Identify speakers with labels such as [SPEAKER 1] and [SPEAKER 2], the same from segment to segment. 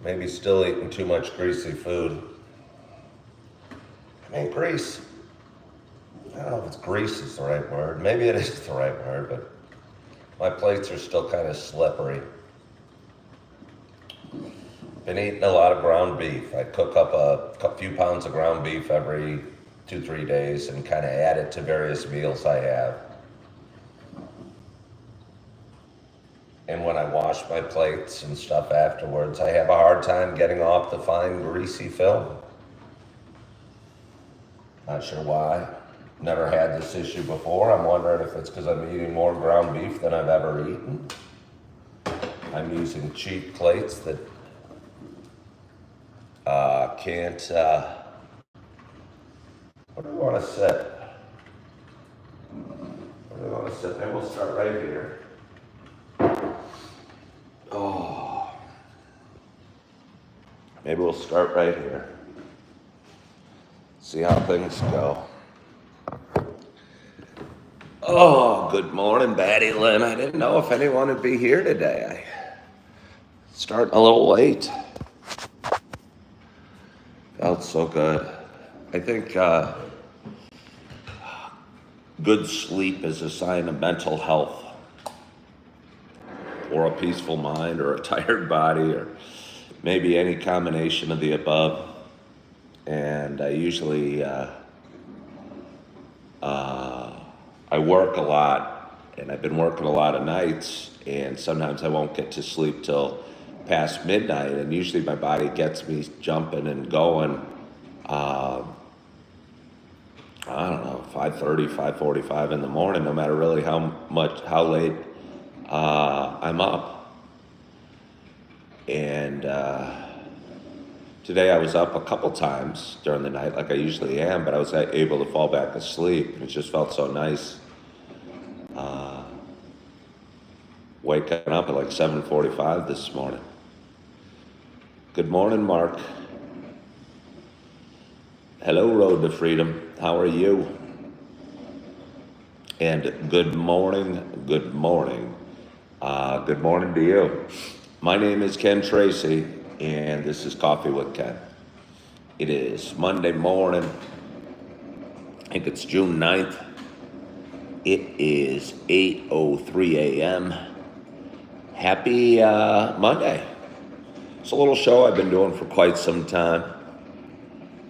[SPEAKER 1] Maybe still eating too much greasy food. I mean, grease. I don't know if it's grease is the right word. Maybe it is the right word, but my plates are still kind of slippery. Been eating a lot of ground beef. I cook up a few pounds of ground beef every 2, 3 days and kind of add it to various meals I have. And when I wash my plates and stuff afterwards, I have a hard time getting off the fine greasy film. Not sure why. Never had this issue before. I'm wondering if it's because I'm eating more ground beef than I've ever eaten. I'm using cheap plates that can't. Where do we want to sit? Where do we want to sit? Maybe we'll start right here. Oh, maybe we'll start right here. See how things go. Oh, good morning, Batty Lynn. I didn't know if anyone would be here today. Starting a little late. Felt so good. I think good sleep is a sign of mental health, or a peaceful mind, or a tired body, or maybe any combination of the above. And I usually I work a lot, and I've been working a lot of nights, and sometimes I won't get to sleep till past midnight, and usually my body gets me jumping and going. I don't know, 5:30, 5:45 in the morning, no matter really how late I'm up. And today I was up a couple times during the night, like I usually am, but I was able to fall back asleep, and it just felt so nice. Waking up at like 7:45 this morning. Good morning, Mark. Hello, Road to Freedom. How are you? And good morning, good morning. Good morning to you. My name is Ken Tracy, and this is Coffee with Ken. It is Monday morning. I think it's June 9th. It is 8:03 a.m. Happy Monday. It's a little show I've been doing for quite some time.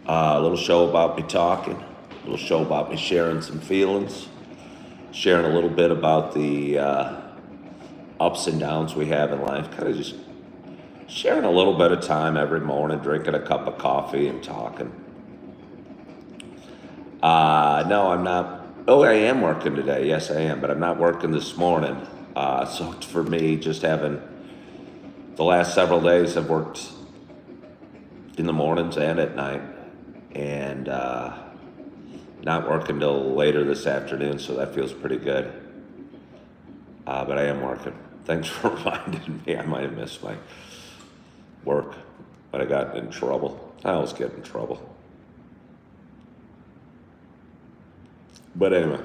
[SPEAKER 1] A little show about me talking, a little show about me sharing some feelings, sharing a little bit about the ups and downs we have in life, kind of just sharing a little bit of time every morning, drinking a cup of coffee and talking. No, I'm not. Oh, I am working today. Yes, I am, but I'm not working this morning. So for me, just having the last several days, I've worked in the mornings and at night, and not working till later this afternoon, so that feels pretty good. But I am working. Thanks for reminding me. I might have missed my work, but I got in trouble. I always get in trouble. But anyway,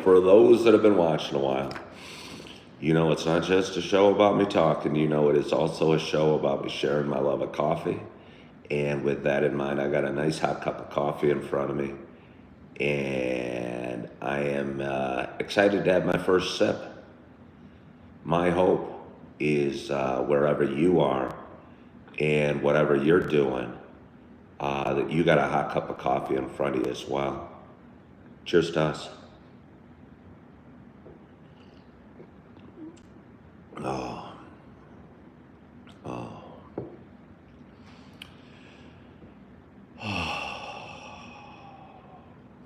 [SPEAKER 1] for those that have been watching a while, you know it's not just a show about me talking. You know it is also a show about me sharing my love of coffee. And with that in mind, I got a nice hot cup of coffee in front of me. And I am excited to have my first sip. My hope is wherever you are and whatever you're doing, that you got a hot cup of coffee in front of you as well. Cheers to us. Oh, oh.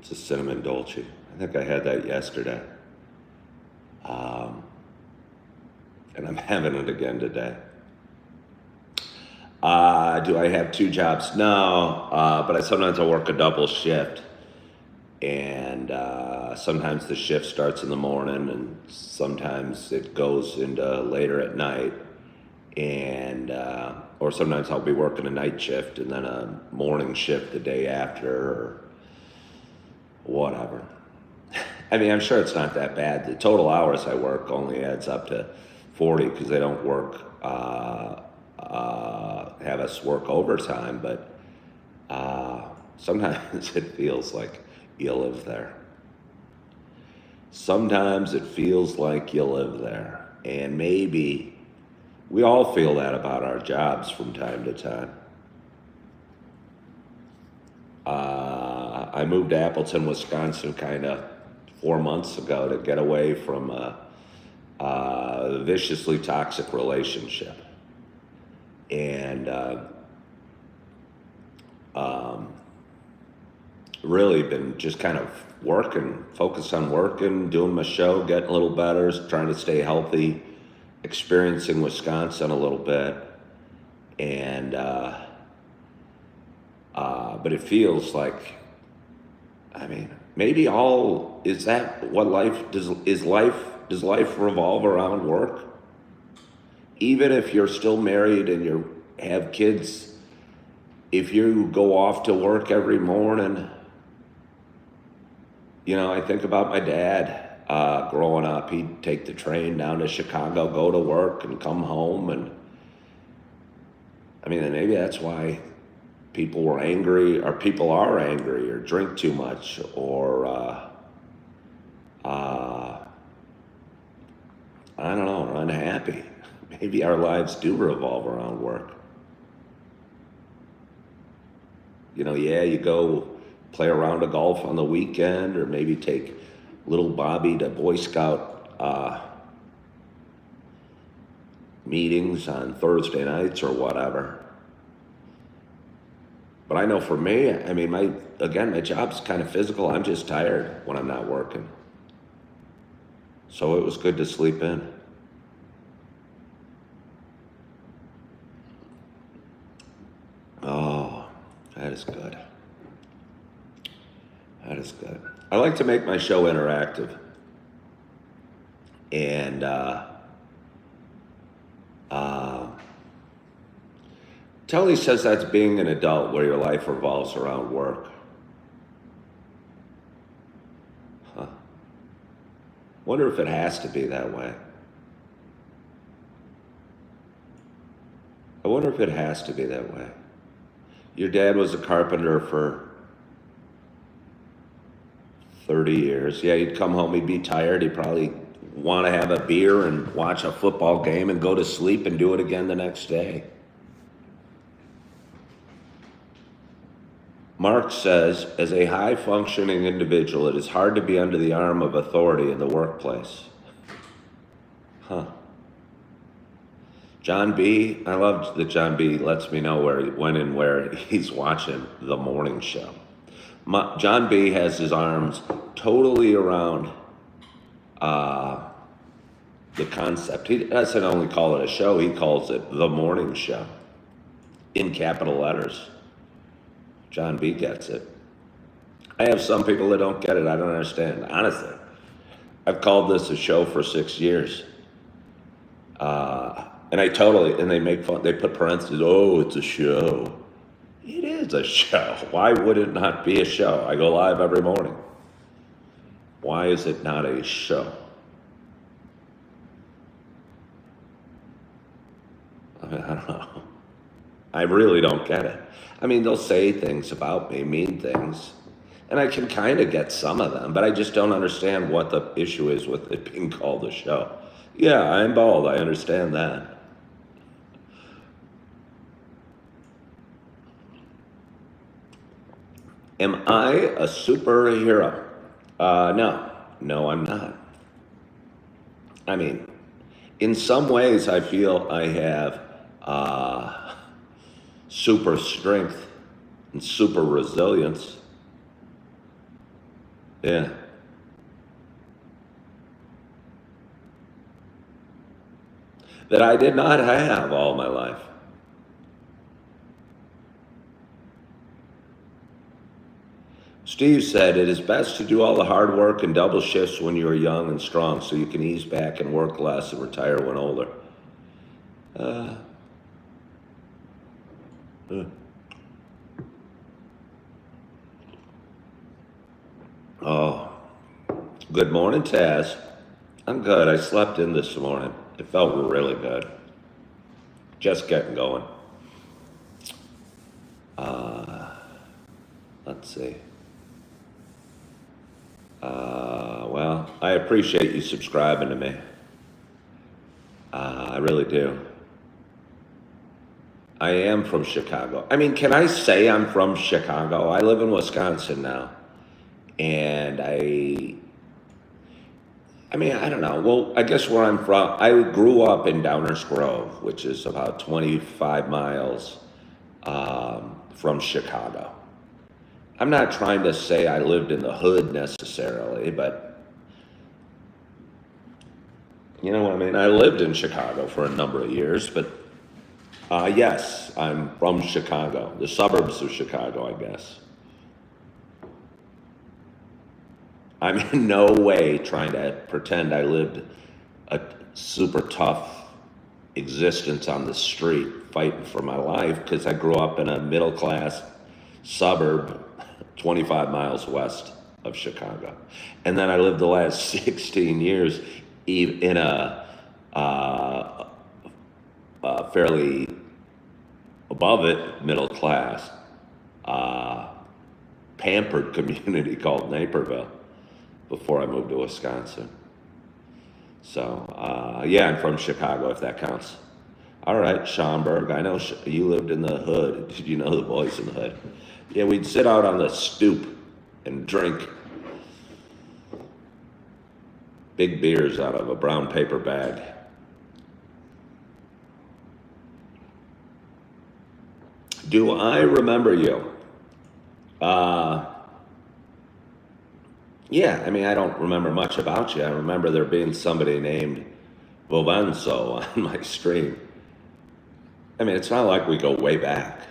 [SPEAKER 1] It's a cinnamon dolce. I think I had that yesterday. And I'm having it again today. Do I have two jobs? No, but sometimes I work a double shift. And sometimes the shift starts in the morning, and sometimes it goes into later at night. And or sometimes I'll be working a night shift and then a morning shift the day after, or whatever. I mean, I'm sure it's not that bad. The total hours I work only adds up to 40 because they don't work, have us work overtime, but sometimes it feels like you live there. Sometimes it feels like you live there. And maybe we all feel that about our jobs from time to time. I moved to Appleton, Wisconsin kind of 4 months ago to get away from a viciously toxic relationship. And really been just kind of working, focused on working, doing my show, getting a little better, trying to stay healthy, experiencing Wisconsin a little bit. And, but it feels like, I mean, maybe is that what does life revolve around work? Even if you're still married and you have kids, if you go off to work every morning, I think about my dad growing up. He'd take the train down to Chicago, go to work, and come home. And I mean, maybe that's why people were angry, or people are angry, or drink too much, or I don't know, are unhappy. Maybe our lives do revolve around work. You go play a round of golf on the weekend, or maybe take little Bobby to Boy Scout meetings on Thursday nights or whatever. But I know for me, I mean, my job's kind of physical. I'm just tired when I'm not working. So it was good to sleep in. Oh, that is good. That is good. I like to make my show interactive. And Telly says that's being an adult where your life revolves around work. Huh. Wonder if it has to be that way. I wonder if it has to be that way. Your dad was a carpenter for 30 years. Yeah, he'd come home, he'd be tired, he'd probably want to have a beer and watch a football game and go to sleep and do it again the next day. Marx says, as a high-functioning individual, it is hard to be under the arm of authority in the workplace. Huh. John B., I love that John B. lets me know when and where he's watching the morning show. John B. has his arms totally around the concept. He doesn't only call it a show, he calls it the morning show in capital letters. John B. gets it. I have some people that don't get it. I don't understand. Honestly, I've called this a show for 6 years. And they make fun, they put parentheses, oh, it's a show. It is a show. Why would it not be a show? I go live every morning. Why is it not a show? I mean, I don't know. I really don't get it. I mean, they'll say things about me, mean things, and I can kind of get some of them, but I just don't understand what the issue is with it being called a show. Yeah, I'm bald. I understand that. Am I a superhero? No, I'm not. I mean, in some ways, I feel I have super strength and super resilience. Yeah. That I did not have all my life. Steve said, it is best to do all the hard work and double shifts when you are young and strong so you can ease back and work less and retire when older. Oh, good morning, Taz. I'm good. I slept in this morning. It felt really good. Just getting going. Let's see. Well, I appreciate you subscribing to me. I really do. I am from Chicago. I mean, can I say I'm from Chicago? I live in Wisconsin now. And I mean, I don't know. Well, I guess where I'm from, I grew up in Downers Grove, which is about 25 miles from Chicago. I'm not trying to say I lived in the hood necessarily, but you know what I mean? I lived in Chicago for a number of years, but yes, I'm from Chicago, the suburbs of Chicago, I guess. I'm in no way trying to pretend I lived a super tough existence on the street fighting for my life, because I grew up in a middle class suburb 25 miles west of Chicago. And then I lived the last 16 years in a fairly above it middle class pampered community called Naperville before I moved to Wisconsin. So, yeah, I'm from Chicago, if that counts. All right, Schaumburg, I know you lived in the hood. Did you know the boys in the hood? Yeah, we'd sit out on the stoop and drink big beers out of a brown paper bag. Do I remember you? Yeah, I mean, I don't remember much about you. I remember there being somebody named Vovenso on my stream. I mean, it's not like we go way back,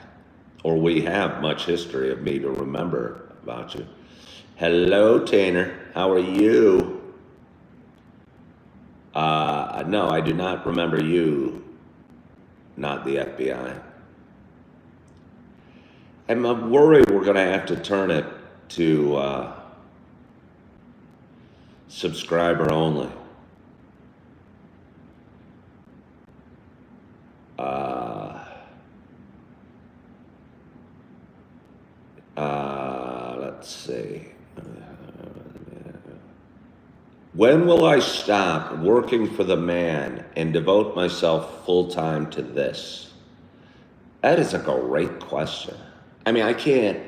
[SPEAKER 1] or we have much history of me to remember about you. Hello, Tanner. How are you? No, I do not remember you, not the FBI. I'm worried we're going to have to turn it to subscriber only. Let's see. When will I stop working for the man and devote myself full time to this? That is a great question. I mean, I can't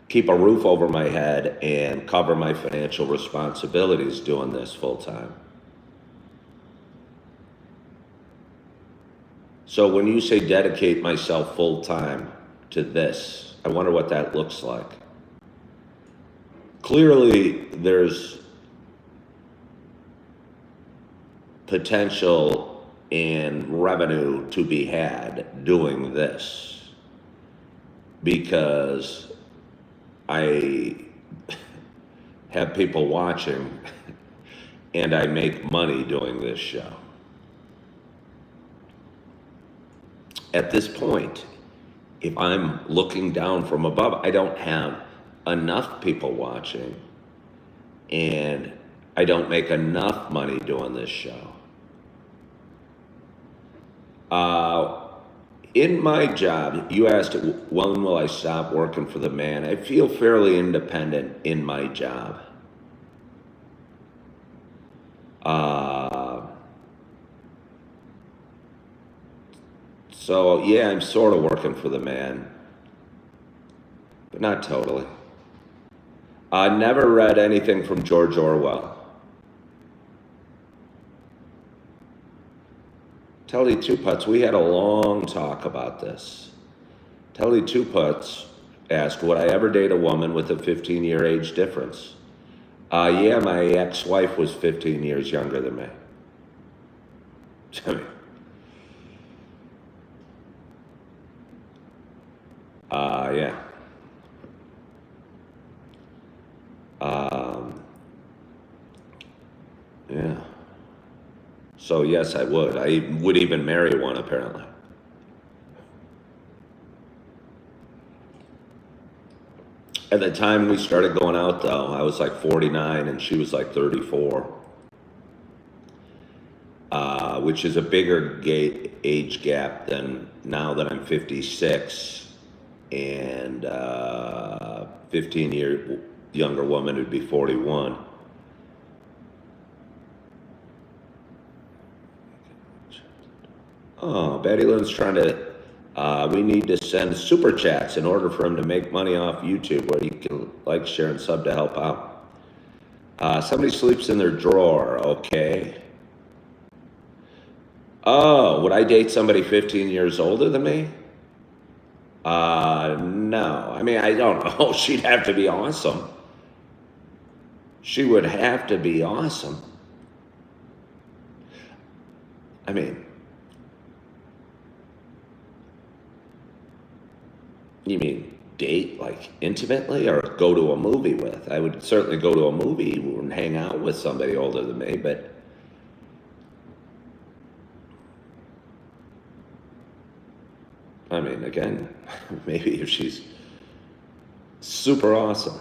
[SPEAKER 1] keep a roof over my head and cover my financial responsibilities doing this full time. So when you say dedicate myself full time to this, I wonder what that looks like. Clearly, there's potential and revenue to be had doing this, because I have people watching and I make money doing this show. At this point, if I'm looking down from above, I don't have enough people watching and I don't make enough money doing this show. In my job, you asked, when will I stop working for the man? I feel fairly independent in my job. So yeah, I'm sort of working for the man, but not totally. I never read anything from George Orwell. Telly Two Putts, we had a long talk about this. Telly Two Putts asked, would I ever date a woman with a 15-year age difference? Yeah, my ex-wife was 15 years younger than me. Yeah. Yeah. So yes, I would. I would even marry one, apparently. At the time we started going out, though, I was like 49 and she was like 34. which is a bigger age gap than now that I'm 56, and 15-year younger woman who'd be 41. Oh, Betty Lynn's trying to, we need to send super chats in order for him to make money off YouTube, where he can like, share, and sub to help out. Somebody sleeps in their drawer, okay. Oh, would I date somebody 15 years older than me? No. I mean, I don't know. She'd have to be awesome. She would have to be awesome. I mean, you mean date, like intimately, or go to a movie with? I would certainly go to a movie and hang out with somebody older than me, but I mean, again, maybe if she's super awesome.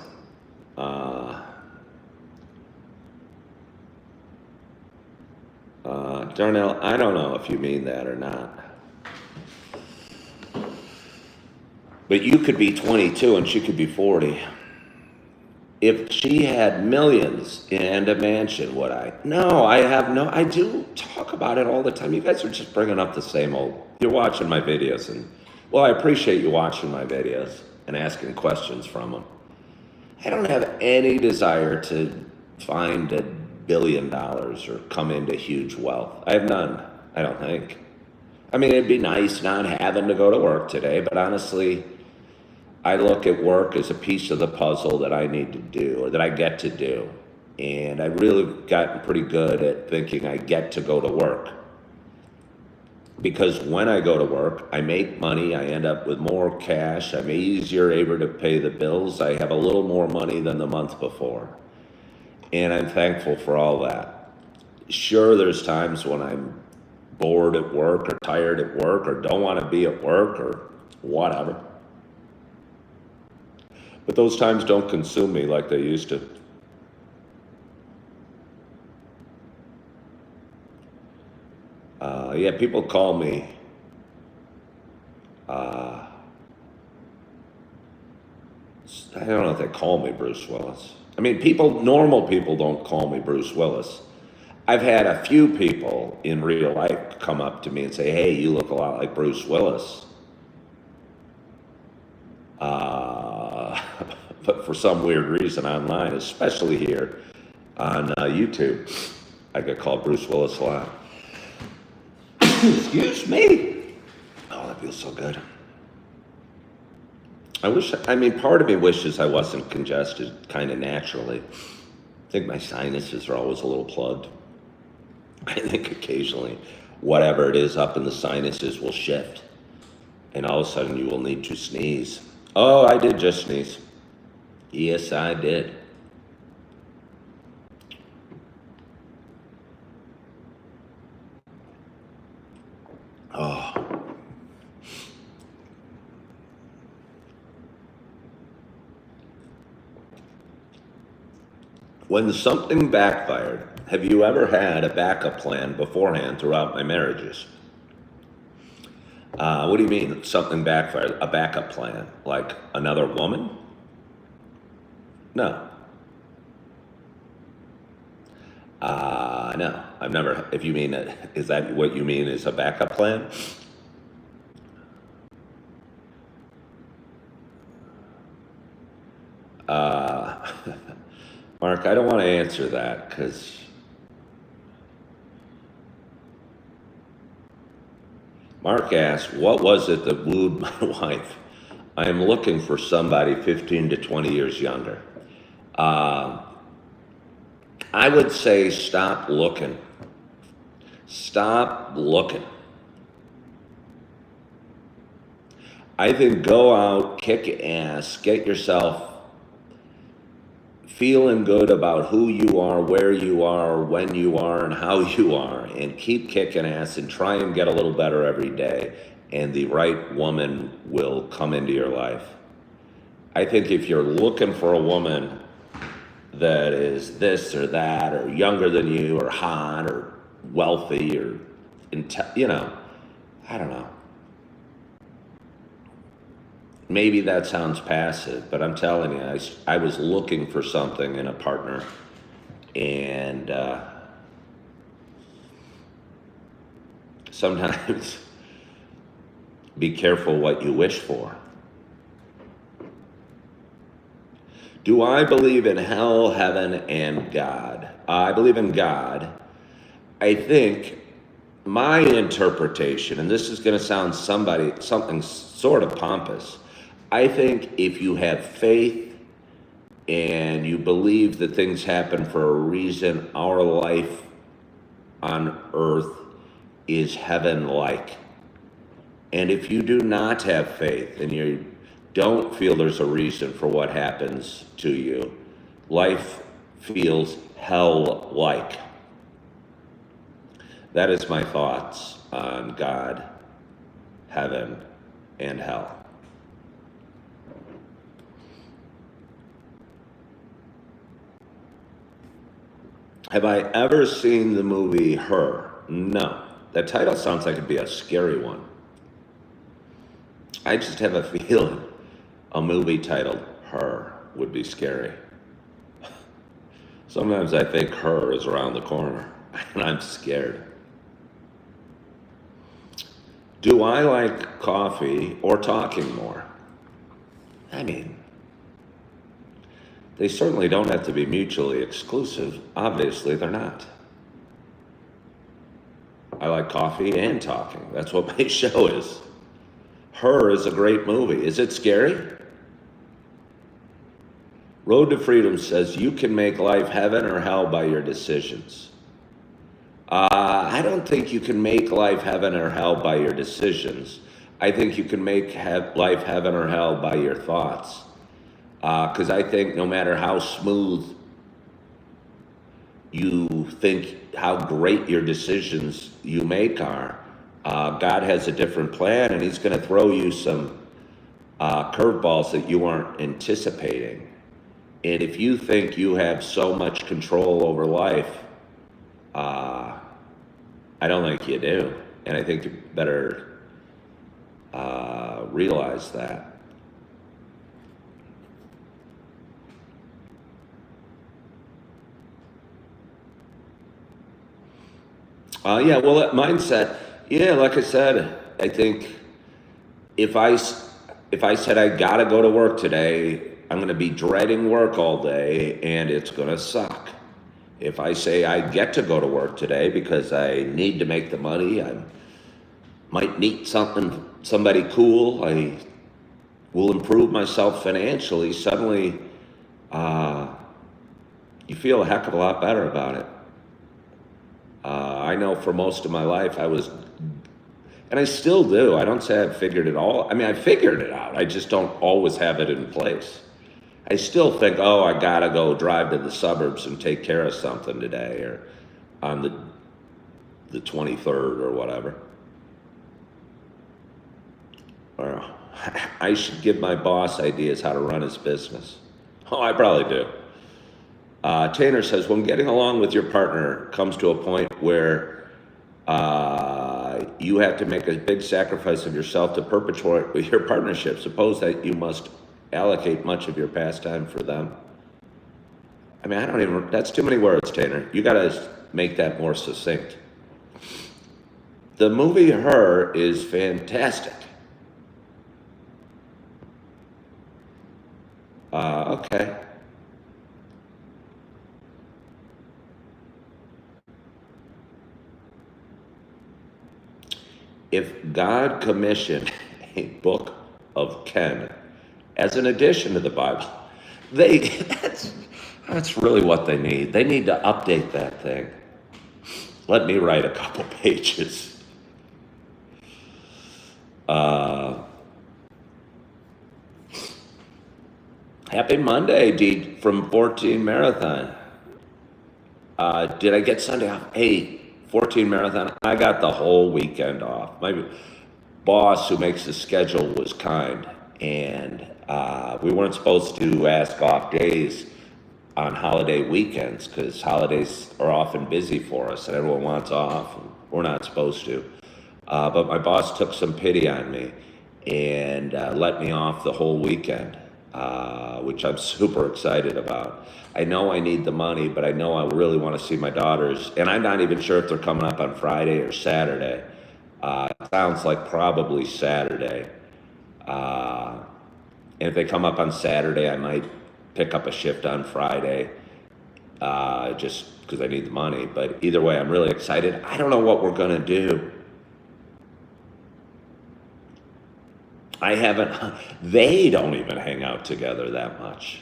[SPEAKER 1] Darnell, I don't know if you mean that or not. But you could be 22 and she could be 40. If she had millions and a mansion, would I? No, I do talk about it all the time. You guys are just bringing up the same old. You're watching my videos, and, well, I appreciate you watching my videos and asking questions from them. I don't have any desire to find $1 billion or come into huge wealth. I have none, I don't think. I mean, it'd be nice not having to go to work today, but honestly, I look at work as a piece of the puzzle that I need to do, or that I get to do. And I've really gotten pretty good at thinking I get to go to work. Because when I go to work, I make money, I end up with more cash, I'm easier able to pay the bills, I have a little more money than the month before. And I'm thankful for all that. Sure, there's times when I'm bored at work, or tired at work, or don't want to be at work, or whatever. But those times don't consume me like they used to. Yeah, people call me I don't know if they call me Bruce Willis. I mean, normal people don't call me Bruce Willis. I've had a few people in real life come up to me and say, hey, you look a lot like Bruce Willis. But for some weird reason online, especially here on YouTube, I get called Bruce Willis a lot. Excuse me. Oh, that feels so good. Part of me wishes I wasn't congested kind of naturally. I think my sinuses are always a little plugged. I think occasionally whatever it is up in the sinuses will shift, and all of a sudden you will need to sneeze. Oh, I did just sneeze. Yes, I did. Oh. When something backfired, have you ever had a backup plan beforehand throughout my marriages? What do you mean, something backfired? A backup plan? Like another woman? No. No, I've never, if you mean, is that what you mean is a backup plan? Mark, I don't want to answer that because Mark asked, what was it that wooed my wife? I am looking for somebody 15 to 20 years younger. I would say stop looking. Stop looking. I think go out, kick ass, get yourself feeling good about who you are, where you are, when you are, and how you are, and keep kicking ass and try and get a little better every day, and the right woman will come into your life. I think if you're looking for a woman that is this or that, or younger than you, or hot, or wealthy or, you know, I don't know. Maybe that sounds passive, but I'm telling you, I was looking for something in a partner, and sometimes be careful what you wish for. Do I believe in hell, heaven, and God? I believe in God. I think my interpretation, and this is going to sound something sort of pompous, I think if you have faith and you believe that things happen for a reason, our life on earth is heaven-like. And if you do not have faith and you don't feel there's a reason for what happens to you, life feels hell-like. That is my thoughts on God, heaven, and hell. Have I ever seen the movie Her? No. That title sounds like it'd be a scary one. I just have a feeling a movie titled Her would be scary. Sometimes I think Her is around the corner, and I'm scared. Do I like coffee or talking more? I mean, they certainly don't have to be mutually exclusive. Obviously, they're not. I like coffee and talking. That's what my show is. Her is a great movie. Is it scary? Road to Freedom says you can make life heaven or hell by your decisions. I don't think you can make life heaven or hell by your decisions. I think you can make life heaven or hell by your thoughts. Because I think no matter how smooth you think, how great your decisions you make are, God has a different plan, and He's going to throw you some curveballs that you aren't anticipating. And if you think you have so much control over life, I don't think you do. And I think you better realize that. Yeah, well, that mindset, yeah, like I said, I think if I said I gotta go to work today, I'm gonna be dreading work all day, and it's gonna suck. If I say I get to go to work today because I need to make the money, I might meet somebody cool, I will improve myself financially, suddenly you feel a heck of a lot better about it. I know for most of my life and I still do. I don't say I've figured it all. I mean, I figured it out. I just don't always have it in place. I still think, oh, I gotta go drive to the suburbs and take care of something today, or on the 23rd or whatever. Or I should give my boss ideas how to run his business. Oh, I probably do. Tanner says, when getting along with your partner comes to a point where you have to make a big sacrifice of yourself to perpetuate your partnership, suppose that you must allocate much of your pastime for them. I mean, that's too many words, Tanner. You gotta make that more succinct. The movie Her is fantastic. Okay. If God commissioned a book of Ken as an addition to the Bible, that's really what they need. They need to update that thing. Let me write a couple pages. Happy Monday, Dee, from 14 Marathon. Did I get Sunday off? Hey, 14 Marathon, I got the whole weekend off. My boss who makes the schedule was kind, and we weren't supposed to ask off days. on holiday weekends, because holidays are often busy for us and everyone wants off. And we're not supposed to. But my boss took some pity on me and let me off the whole weekend, which I'm super excited about. I know I need the money, but I know I really want to see my daughters. And I'm not even sure if they're coming up on Friday or Saturday. It sounds like probably Saturday. And if they come up on Saturday, I might pick up a shift on Friday, just because I need the money. But either way, I'm really excited. I don't know what we're going to do. They don't even hang out together that much.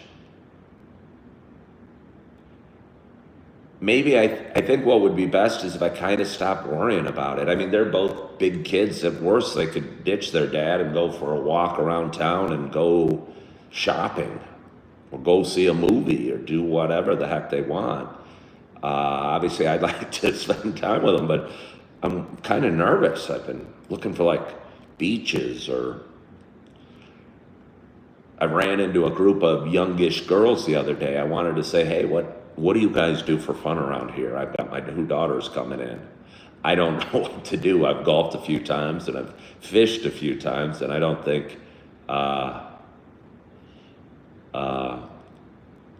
[SPEAKER 1] Maybe I think what would be best is if I kind of stopped worrying about it. I mean, they're both big kids. At worst, they could ditch their dad and go for a walk around town and go shopping or go see a movie or do whatever the heck they want. Obviously, I'd like to spend time with them, but I'm kind of nervous. I've been looking for like beaches, or I ran into a group of youngish girls the other day. I wanted to say, hey, what do you guys do for fun around here? I've got my 2 daughters coming in. I don't know what to do. I've golfed a few times and I've fished a few times, and I don't think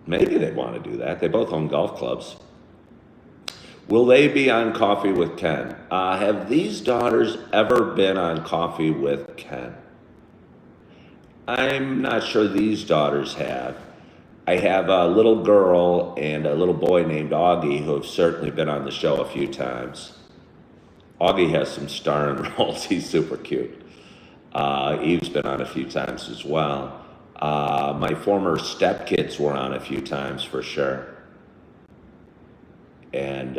[SPEAKER 1] maybe they'd want to do that. They both own golf clubs. Will they be on Coffee with Ken? Have these daughters ever been on Coffee with Ken? I'm not sure these daughters have. I have a little girl and a little boy named Augie who have certainly been on the show a few times. Augie has some starring roles. He's super cute. Eve's been on a few times as well. My former stepkids were on a few times for sure. And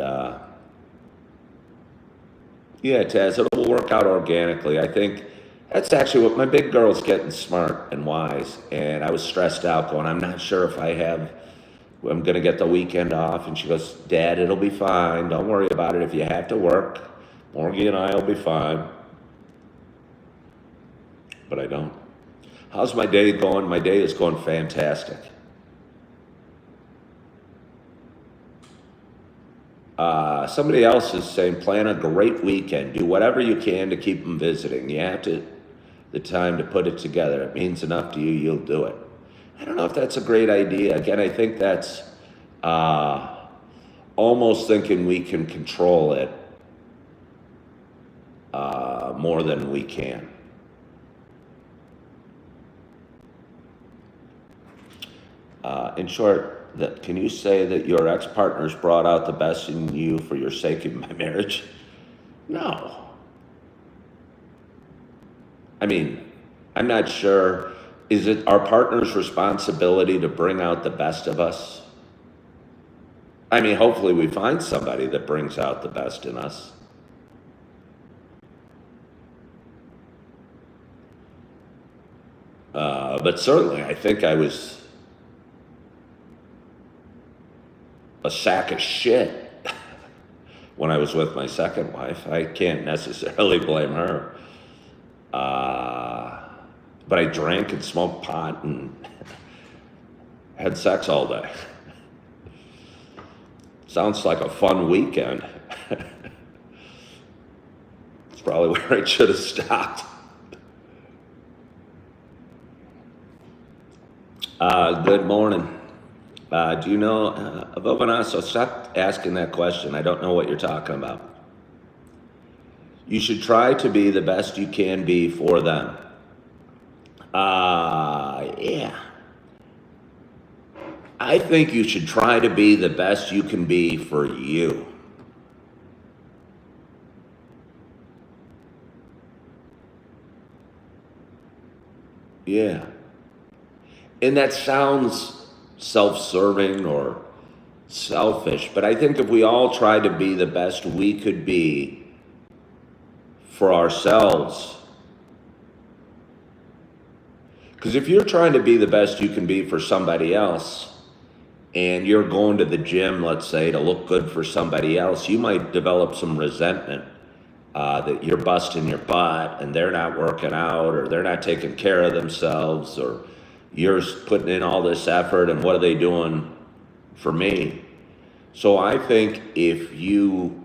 [SPEAKER 1] yeah, Taz, it'll work out organically. I think that's actually what my big girl's getting smart and wise. And I was stressed out going, I'm not sure if I'm going to get the weekend off. And she goes, Dad, it'll be fine. Don't worry about it. If you have to work, Morgie and I will be fine. But I don't. How's my day going? My day is going fantastic. Somebody else is saying, plan a great weekend. Do whatever you can to keep them visiting. You have the time to put it together. It means enough to you, you'll do it. I don't know if that's a great idea. Again, I think that's almost thinking we can control it more than we can. In short, can you say that your ex-partners brought out the best in you for your sake in my marriage? No. I mean, I'm not sure. Is it our partner's responsibility to bring out the best of us? I mean, hopefully we find somebody that brings out the best in us. But certainly, I think I was a sack of shit when I was with my second wife. I can't necessarily blame her. But I drank and smoked pot and had sex all day. Sounds like a fun weekend. It's probably where I should have stopped. Good morning. Do you know, Vovanaso, stop asking that question. I don't know what you're talking about. You should try to be the best you can be for them. Yeah. I think you should try to be the best you can be for you. Yeah. And that sounds self-serving or selfish, but I think if we all tried to be the best we could be for ourselves, because if you're trying to be the best you can be for somebody else and you're going to the gym, let's say, to look good for somebody else, you might develop some resentment that you're busting your butt and they're not working out or they're not taking care of themselves, or you're putting in all this effort and what are they doing for me. So I think if you,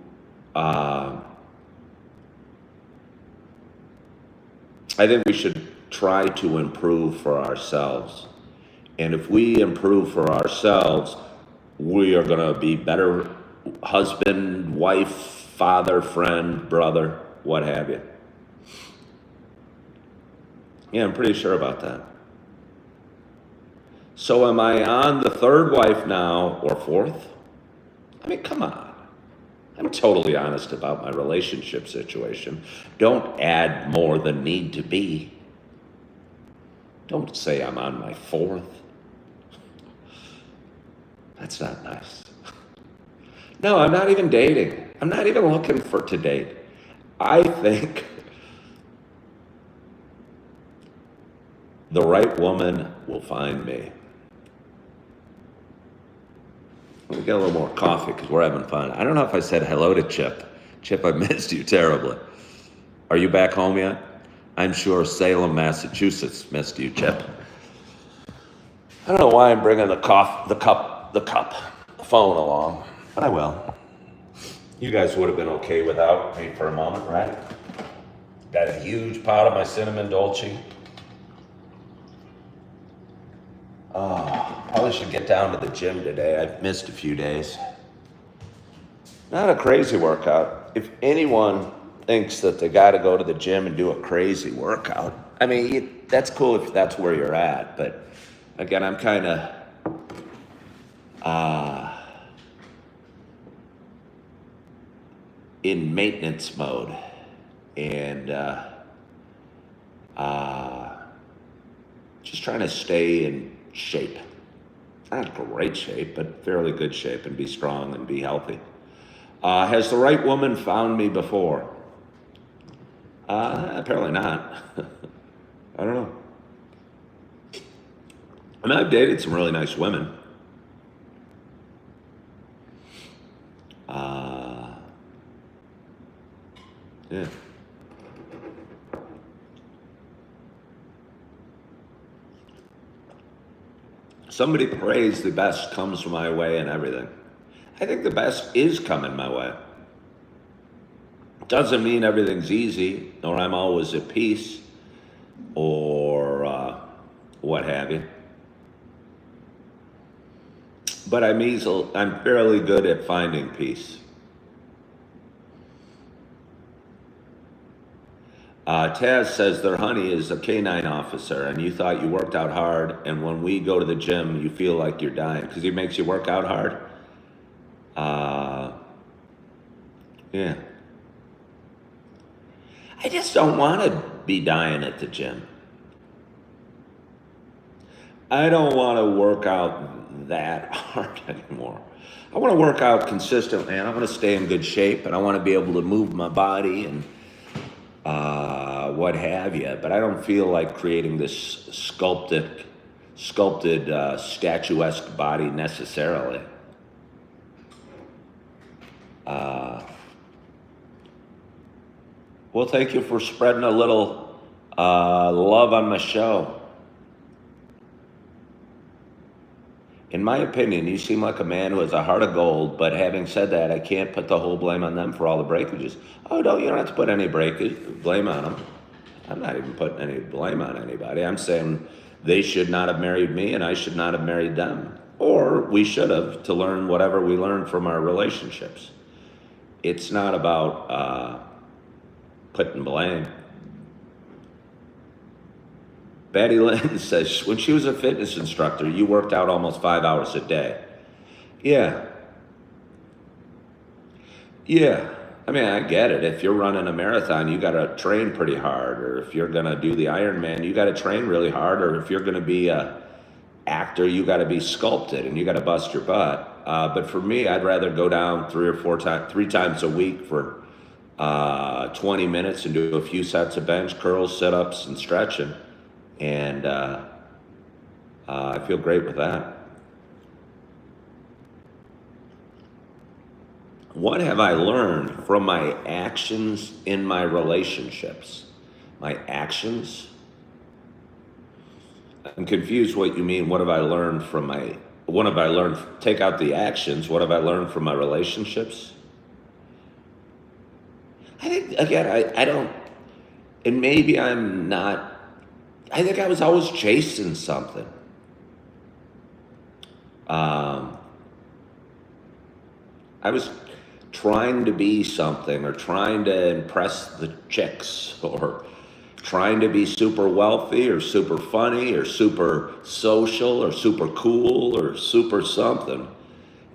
[SPEAKER 1] uh, I think we should try to improve for ourselves. And if we improve for ourselves, we are going to be better husband, wife, father, friend, brother, what have you. Yeah, I'm pretty sure about that. So am I on the third wife now or fourth? I mean, come on. I'm totally honest about my relationship situation. Don't add more than need to be. Don't say I'm on my fourth. That's not nice. No, I'm not even dating. I'm not even looking for to date. I think the right woman will find me. Let me get a little more coffee because we're having fun. I don't know if I said hello to Chip. Chip, I missed you terribly. Are you back home yet? I'm sure Salem, Massachusetts missed you, Chip. I don't know why I'm bringing the phone along, but I will. You guys would have been okay without me for a moment, right? Got a huge pot of my cinnamon dolce. Oh, probably should get down to the gym today. I've missed a few days. Not a crazy workout. If anyone thinks that they got to go to the gym and do a crazy workout, I mean, that's cool if that's where you're at. But again, I'm kind of in maintenance mode and just trying to stay in shape. Not great shape, but fairly good shape, and be strong and be healthy. Has the right woman found me before? Apparently not. I don't know. I mean, I've dated some really nice women. Yeah. Somebody prays the best comes my way and everything. I think the best is coming my way. Doesn't mean everything's easy, or I'm always at peace, or what have you. But I'm fairly good at finding peace. Taz says their honey is a canine officer, and you thought you worked out hard, and when we go to the gym, you feel like you're dying because he makes you work out hard. Yeah. I just don't want to be dying at the gym. I don't want to work out that hard anymore. I want to work out consistently, and I want to stay in good shape, and I want to be able to move my body and what have you. But I don't feel like creating this sculpted, statuesque body necessarily. Well, thank you for spreading a little love on my show. In my opinion, you seem like a man who has a heart of gold, but having said that, I can't put the whole blame on them for all the breakages. Oh, no, you don't have to put any blame on them. I'm not even putting any blame on anybody. I'm saying they should not have married me and I should not have married them. Or we should have, to learn whatever we learned from our relationships. It's not about putting blame. Betty Lynn says, when she was a fitness instructor, you worked out almost 5 hours a day. Yeah. I mean, I get it. If you're running a marathon, you got to train pretty hard. Or if you're going to do the Ironman, you got to train really hard. Or if you're going to be a actor, you got to be sculpted and you got to bust your butt. But for me, I'd rather go down 3 times a week for 20 minutes and do a few sets of bench, curls, sit-ups, and stretching. And I feel great with that. What have I learned from my actions in my relationships? My actions? I'm confused what you mean. What have I learned from what have I learned? Take out the actions. What have I learned from my relationships? I think, again, I don't, and maybe I'm not, I think I was always chasing something. Um, I was trying to be something or trying to impress the chicks or trying to be super wealthy or super funny or super social or super cool or super something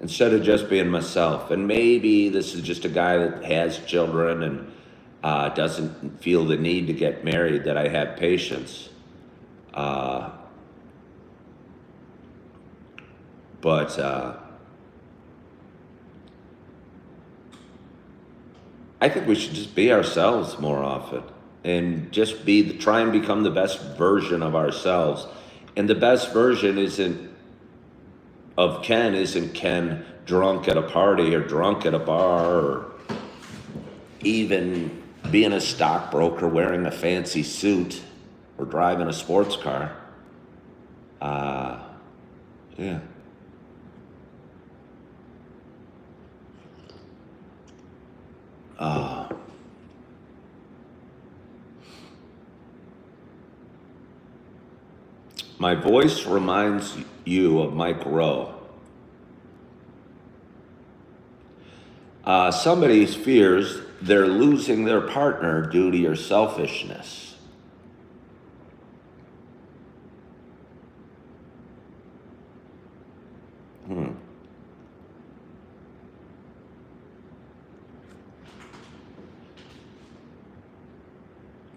[SPEAKER 1] instead of just being myself. And maybe this is just a guy that has children and doesn't feel the need to get married, that I had patience. Uh, but I think we should just be ourselves more often and just try and become the best version of ourselves. And the best version of Ken isn't Ken drunk at a party or drunk at a bar or even being a stockbroker wearing a fancy suit or driving a sports car. Yeah. My voice reminds you of Mike Rowe. Somebody fears they're losing their partner due to your selfishness.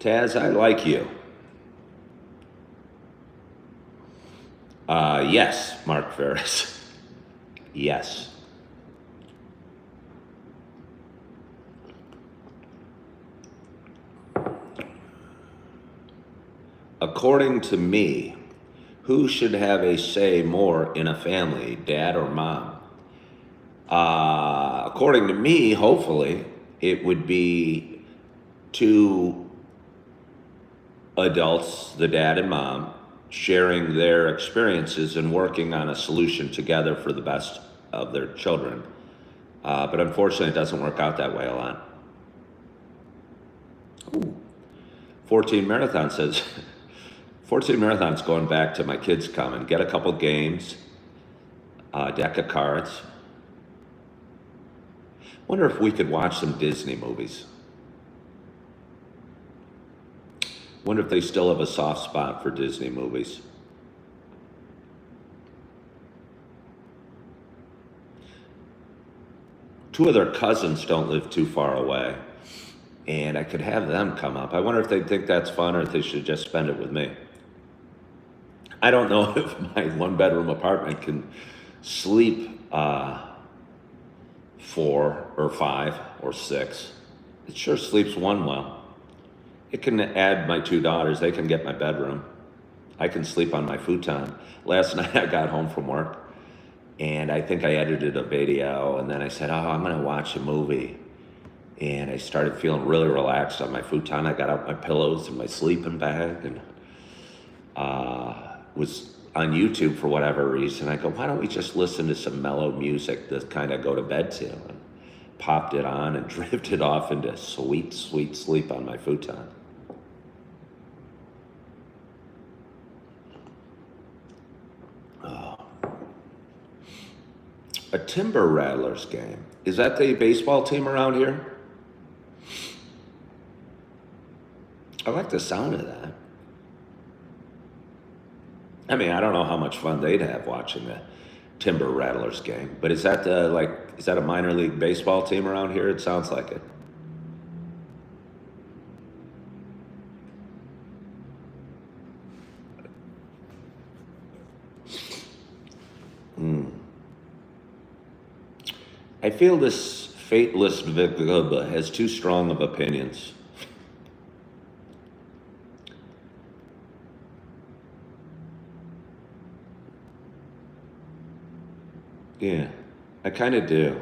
[SPEAKER 1] Taz, I like you. Yes, Mark Ferris. Yes. According to me, who should have a say more in a family, dad or mom? According to me, hopefully, it would be two adults, the dad and mom, sharing their experiences and working on a solution together for the best of their children. But unfortunately, it doesn't work out that way a lot. Ooh. 14 Marathon says, 14 Marathon's going back to my kids coming. Get a couple games, a deck of cards. Wonder if we could watch some Disney movies. Wonder if they still have a soft spot for Disney movies. Two of their cousins don't live too far away, and I could have them come up. I wonder if they think that's fun or if they should just spend it with me. I don't know if my one-bedroom apartment can sleep 4 or 5 or 6. It sure sleeps one well. It can add my 2 daughters. They can get my bedroom. I can sleep on my futon. Last night I got home from work and I think I edited a video and then I said, I'm going to watch a movie. And I started feeling really relaxed on my futon. I got out my pillows and my sleeping bag and was on YouTube for whatever reason. I go, why don't we just listen to some mellow music to kind of go to bed to? And popped it on and drifted off into sweet, sweet sleep on my futon. A Timber Rattlers game. Is that the baseball team around here? I like the sound of that. I mean, I don't know how much fun they'd have watching the Timber Rattlers game, but is that is that a minor league baseball team around here? It sounds like it. I feel this fateless Vigubba has too strong of opinions. Yeah, I kind of do.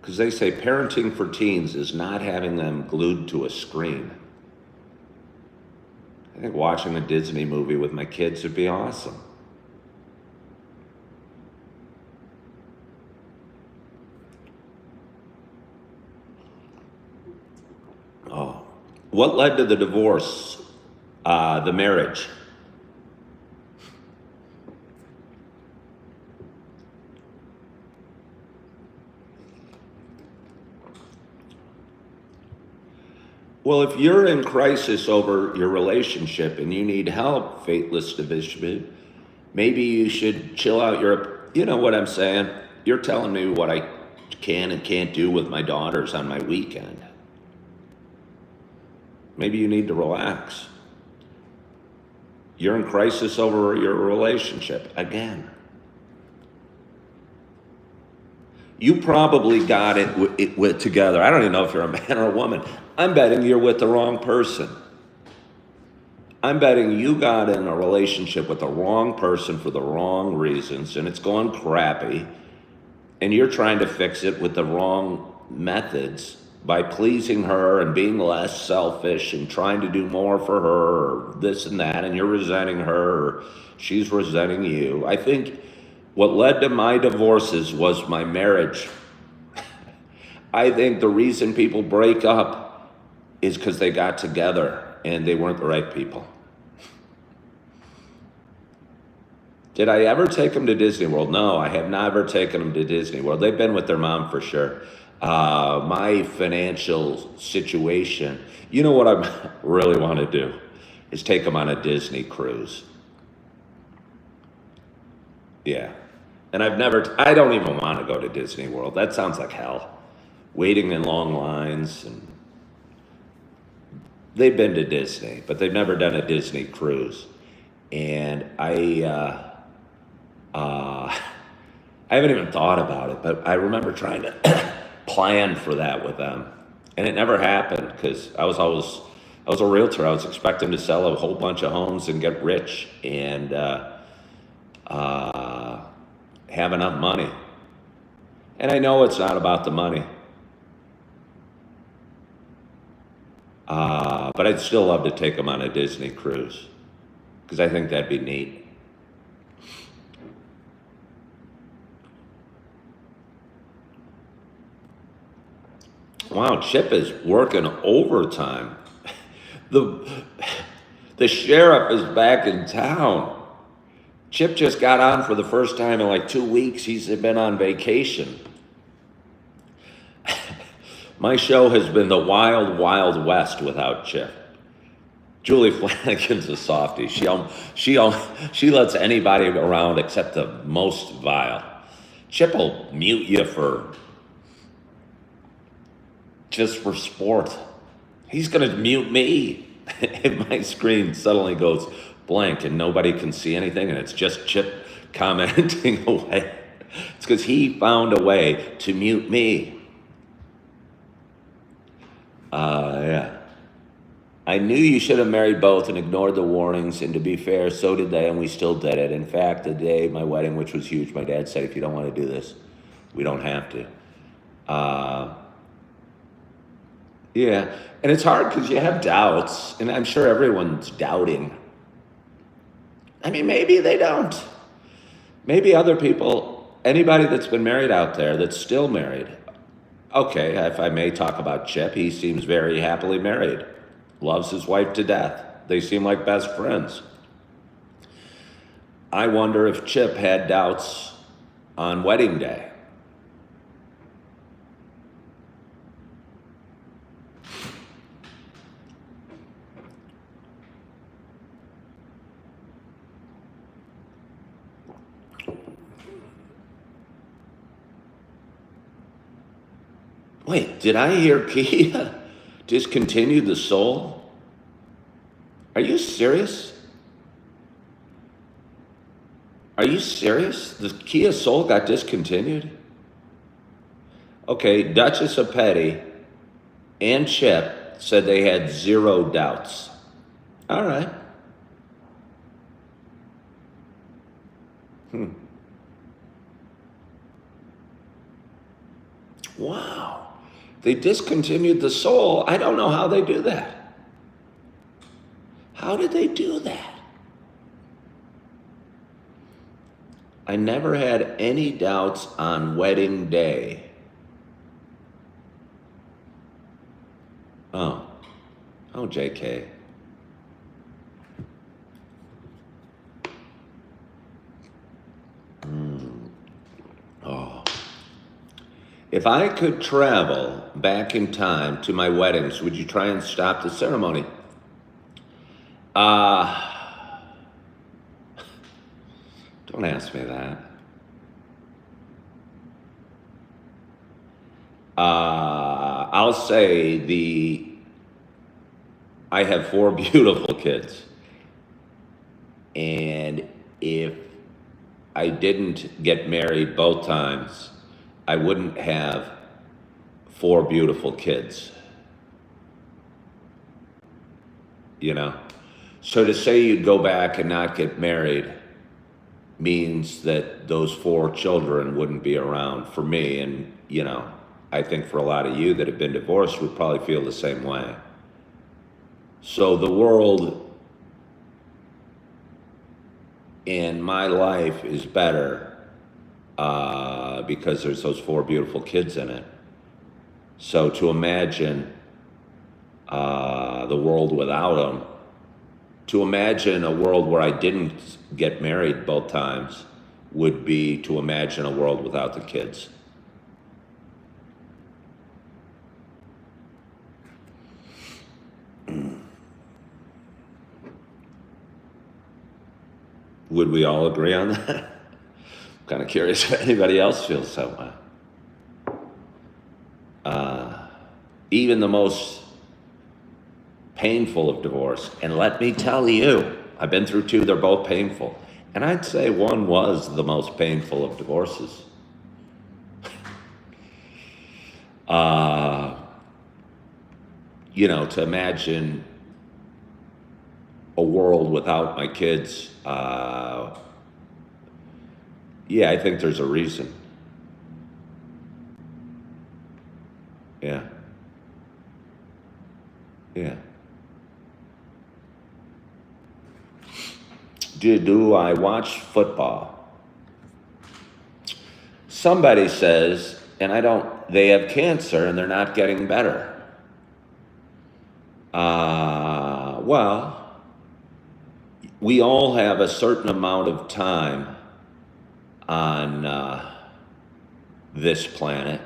[SPEAKER 1] Because they say parenting for teens is not having them glued to a screen. I think watching a Disney movie with my kids would be awesome. Oh, what led to the divorce? The marriage. Well, if you're in crisis over your relationship and you need help, faithless division, maybe you should chill out you know what I'm saying? You're telling me what I can and can't do with my daughters on my weekend. Maybe you need to relax. You're in crisis over your relationship again. You probably got it with together. I don't even know if you're a man or a woman. I'm betting you're with the wrong person. I'm betting you got in a relationship with the wrong person for the wrong reasons, and it's going crappy, and you're trying to fix it with the wrong methods by pleasing her and being less selfish and trying to do more for her or this and that, and you're resenting her or she's resenting you. I think what led to my divorces was my marriage. I think the reason people break up is because they got together and they weren't the right people. Did I ever take them to Disney World? No, I have never taken them to Disney World. They've been with their mom for sure. My financial situation, you know what I really want to do is take them on a Disney cruise. Yeah. And I don't even want to go to Disney World. That sounds like hell. Waiting in long lines. And they've been to Disney, but they've never done a Disney cruise. And I haven't even thought about it, but I remember trying to plan for that with them. And it never happened because I was a realtor. I was expecting to sell a whole bunch of homes and get rich and have enough money. And I know it's not about the money. But I'd still love to take them on a Disney cruise because I think that'd be neat. Wow, Chip is working overtime. The sheriff is back in town. Chip just got on for the first time in like 2 weeks. He's been on vacation. My show has been the wild, wild west without Chip. Julie Flanagan's a softie. She lets anybody around except the most vile. Chip will mute you just for sport. He's gonna mute me if my screen suddenly goes blank and nobody can see anything and it's just Chip commenting away. It's because he found a way to mute me. Yeah. I knew you should have married both and ignored the warnings, and to be fair, so did they, and we still did it. In fact, the day of my wedding, which was huge, my dad said, if you don't want to do this, we don't have to. Yeah, and it's hard because you have doubts, and I'm sure everyone's doubting. I mean, maybe they don't. Maybe other people, anybody that's been married out there that's still married. Okay, if I may talk about Chip, he seems very happily married. Loves his wife to death. They seem like best friends. I wonder if Chip had doubts on wedding day. Wait, did I hear Kia discontinued the Soul? Are you serious? Are you serious? The Kia Soul got discontinued? Okay, Duchess of Petty and Chip said they had zero doubts. All right. Wow. They discontinued the Soul. I don't know how they do that. How did they do that? I never had any doubts on wedding day. Oh, JK. Oh. If I could travel back in time to my weddings, would you try and stop the ceremony? Don't ask me that. I'll say I have 4 beautiful kids. And if I didn't get married both times, I wouldn't have 4 beautiful kids. You know? So to say you'd go back and not get married means that those 4 children wouldn't be around for me. And, you know, I think for a lot of you that have been divorced would probably feel the same way. So the world in my life is better because there's those 4 beautiful kids in it. So to imagine the world without them, to imagine a world where I didn't get married both times would be to imagine a world without the kids. Would we all agree on that? I'm kind of curious if anybody else feels that way. Even the most painful of divorce, and let me tell you, I've been through 2, they're both painful. And I'd say one was the most painful of divorces. You know, to imagine a world without my kids, yeah, I think there's a reason. Yeah. Yeah. Do I watch football? Somebody says, and they have cancer and they're not getting better. Well, we all have a certain amount of time on this planet.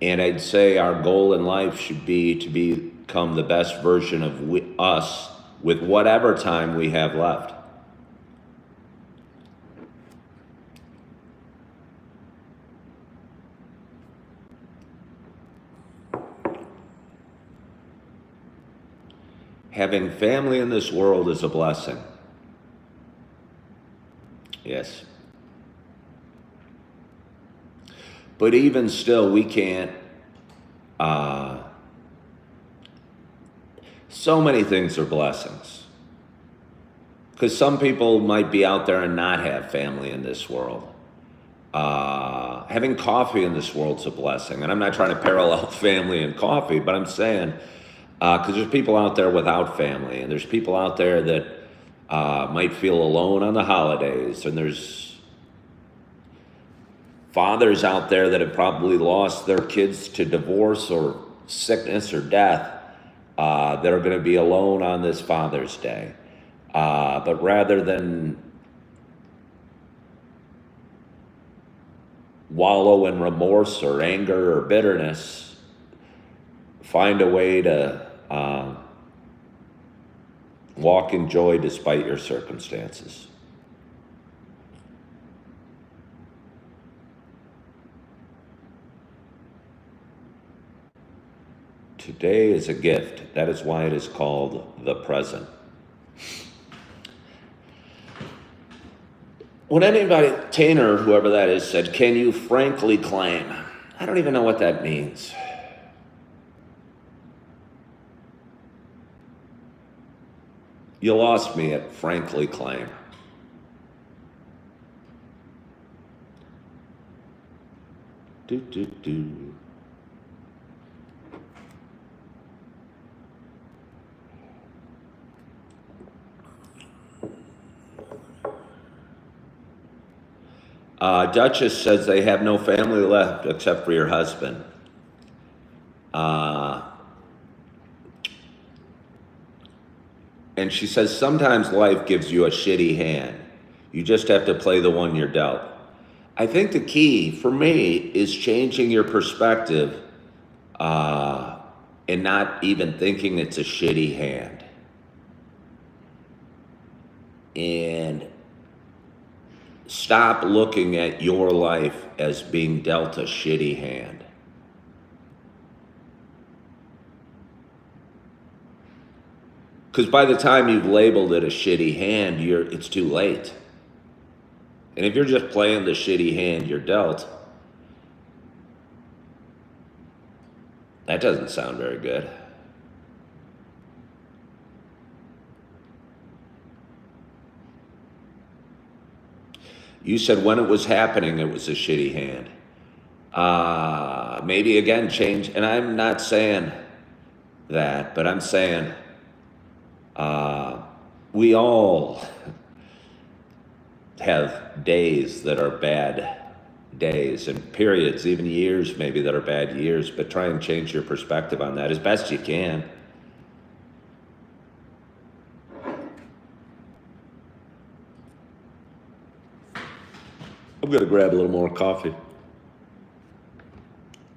[SPEAKER 1] And I'd say our goal in life should be to become the best version of us with whatever time we have left. Having family in this world is a blessing. Yes. But even still, we can't, so many things are blessings. Because some people might be out there and not have family in this world. Having coffee in this world's a blessing. And I'm not trying to parallel family and coffee, but I'm saying, because there's people out there without family, and there's people out there that might feel alone on the holidays, and there's fathers out there that have probably lost their kids to divorce or sickness or death that are going to be alone on this Father's Day. But rather than wallow in remorse or anger or bitterness, find a way to walk in joy despite your circumstances. Today is a gift. That is why it is called the present. When anybody, Tainer, whoever that is, said, "Can you frankly claim?" I don't even know what that means. You lost me at frankly claim. Do. Duchess says they have no family left except for your husband. And she says sometimes life gives you a shitty hand. You just have to play the one you're dealt. I think the key for me is changing your perspective and not even thinking it's a shitty hand. And stop looking at your life as being dealt a shitty hand. Because by the time you've labeled it a shitty hand, it's too late. And if you're just playing the shitty hand you're dealt, that doesn't sound very good. You said when it was happening, it was a shitty hand. Maybe again, change. And I'm not saying that, but I'm saying we all have days that are bad days and periods, even years maybe that are bad years, but try and change your perspective on that as best you can. I'm going to grab a little more coffee.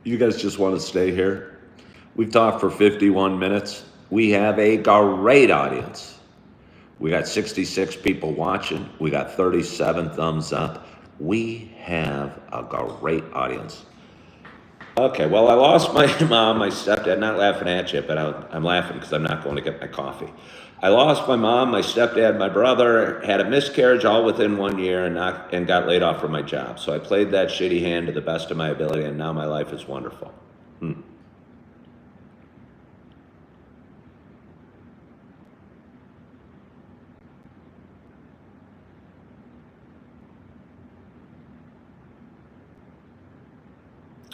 [SPEAKER 1] You guys just want to stay here? We've talked for 51 minutes. We have a great audience. We got 66 people watching. We got 37 thumbs up. We have a great audience. Okay, well, I lost my mom, my stepdad. Not laughing at you, but I'm laughing because I'm not going to get my coffee. I lost my mom, my stepdad, my brother, had a miscarriage all within 1 year and got laid off from my job. So I played that shitty hand to the best of my ability, and now my life is wonderful.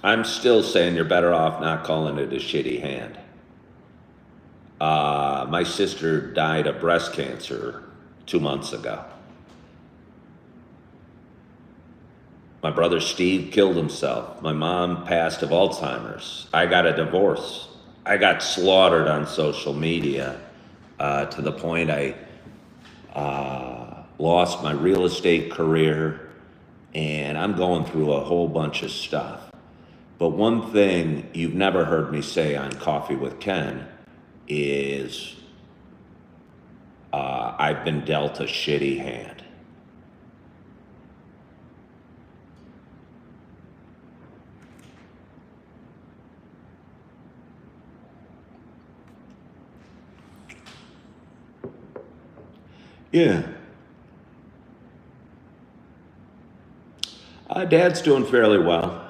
[SPEAKER 1] I'm still saying you're better off not calling it a shitty hand. My sister died of breast cancer 2 months ago. My brother Steve killed himself. My mom passed of Alzheimer's. I got a divorce. I got slaughtered on social media to the point I lost my real estate career, and I'm going through a whole bunch of stuff. But one thing you've never heard me say on Coffee with Ken is I've been dealt a shitty hand. Yeah. Dad's doing fairly well.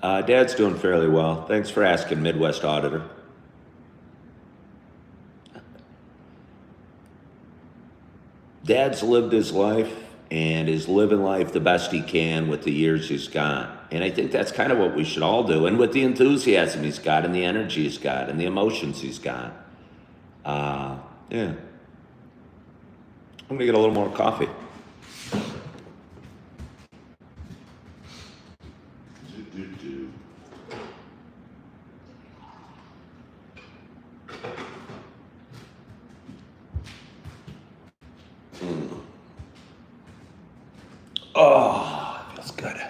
[SPEAKER 1] Dad's doing fairly well. Thanks for asking, Midwest Auditor. Dad's lived his life and is living life the best he can with the years he's got. And I think that's kind of what we should all do. And with the enthusiasm he's got and the energy he's got and the emotions he's got. Yeah. I'm going to get a little more coffee. Oh, it feels good.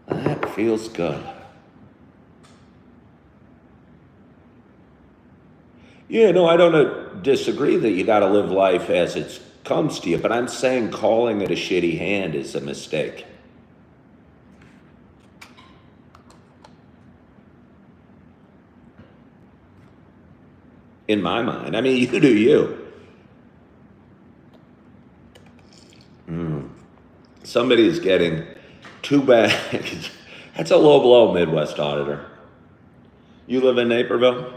[SPEAKER 1] That feels good. Yeah, no, I don't disagree that you got to live life as it comes to you, but I'm saying calling it a shitty hand is a mistake. In my mind. I mean, you do you. Somebody's getting 2 bags. That's a low blow, Midwest Auditor. You live in Naperville?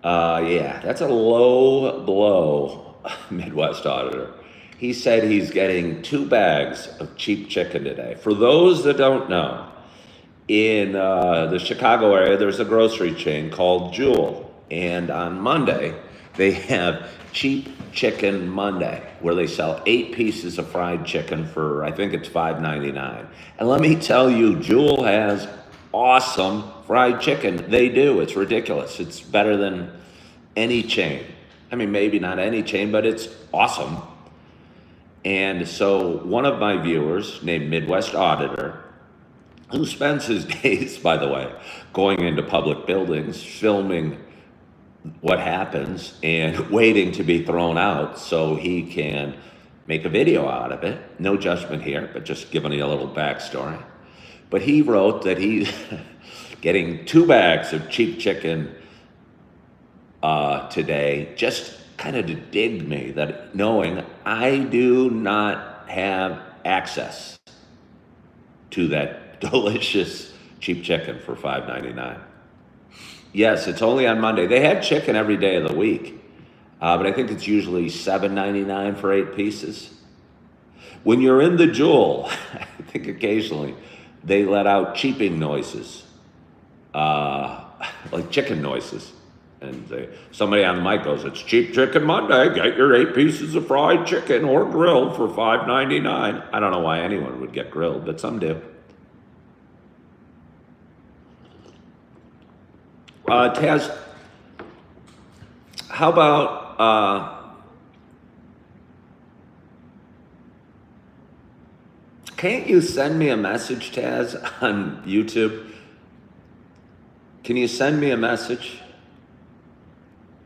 [SPEAKER 1] Yeah, that's a low blow, Midwest Auditor. He said he's getting 2 bags of cheap chicken today. For those that don't know, in the Chicago area, there's a grocery chain called Jewel. And on Monday, They have Cheap Chicken Monday, where they sell 8 pieces of fried chicken for, I think it's $5.99. And let me tell you, Jewel has awesome fried chicken. They do. It's ridiculous. It's better than any chain. I mean, maybe not any chain, but it's awesome. And so one of my viewers named Midwest Auditor, who spends his days, by the way, going into public buildings, filming what happens and waiting to be thrown out so he can make a video out of it. No judgment here, but just giving you a little backstory. But he wrote that he's getting 2 bags of cheap chicken today, just kind of to dig me, that knowing I do not have access to that delicious cheap chicken for $5.99. Yes, it's only on Monday. They have chicken every day of the week, but I think it's usually $7.99 for 8 pieces. When you're in the Jewel, I think occasionally they let out cheeping noises, like chicken noises. And somebody on the mic goes, "It's Cheap Chicken Monday. Get your 8 pieces of fried chicken or grilled for $5.99. I don't know why anyone would get grilled, but some do. Taz, how about, can't you send me a message, Taz, on YouTube? Can you send me a message?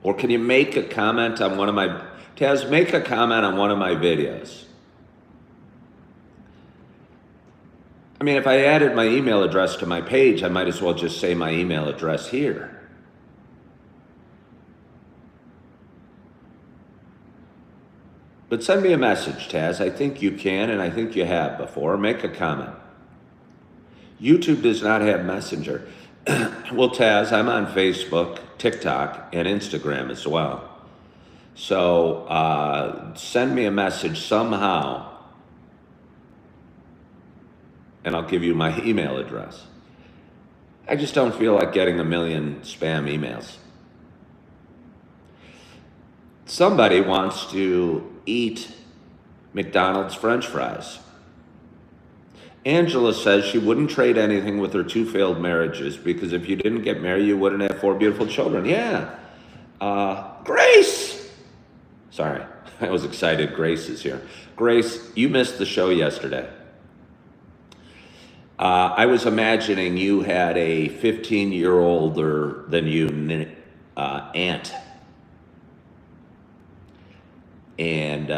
[SPEAKER 1] Or can you make a comment on one of my, Taz, make a comment on one of my videos. I mean, if I added my email address to my page, I might as well just say my email address here. But send me a message, Taz. I think you can, and I think you have before. Make a comment. YouTube does not have Messenger. Well, Taz, I'm on Facebook, TikTok, and Instagram as well. So send me a message somehow, and I'll give you my email address. I just don't feel like getting a million spam emails. Somebody wants to eat McDonald's French fries. Angela says she wouldn't trade anything with her 2 failed marriages because if you didn't get married, you wouldn't have 4 beautiful children. Yeah. Grace! Sorry, I was excited. Grace is here. Grace, you missed the show yesterday. I was imagining you had a 15-year-older than you aunt. And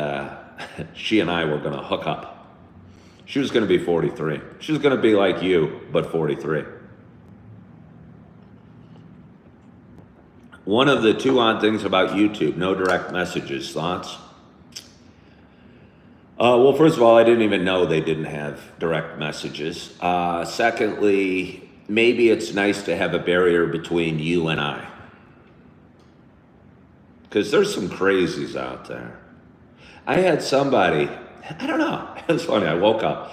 [SPEAKER 1] she and I were going to hook up. She was going to be 43. She was going to be like you, but 43. One of the 2 odd things about YouTube, no direct messages. Thoughts? Well, first of all, I didn't even know they didn't have direct messages. Secondly, maybe it's nice to have a barrier between you and I. Because there's some crazies out there. I had somebody, I don't know, it's funny, I woke up.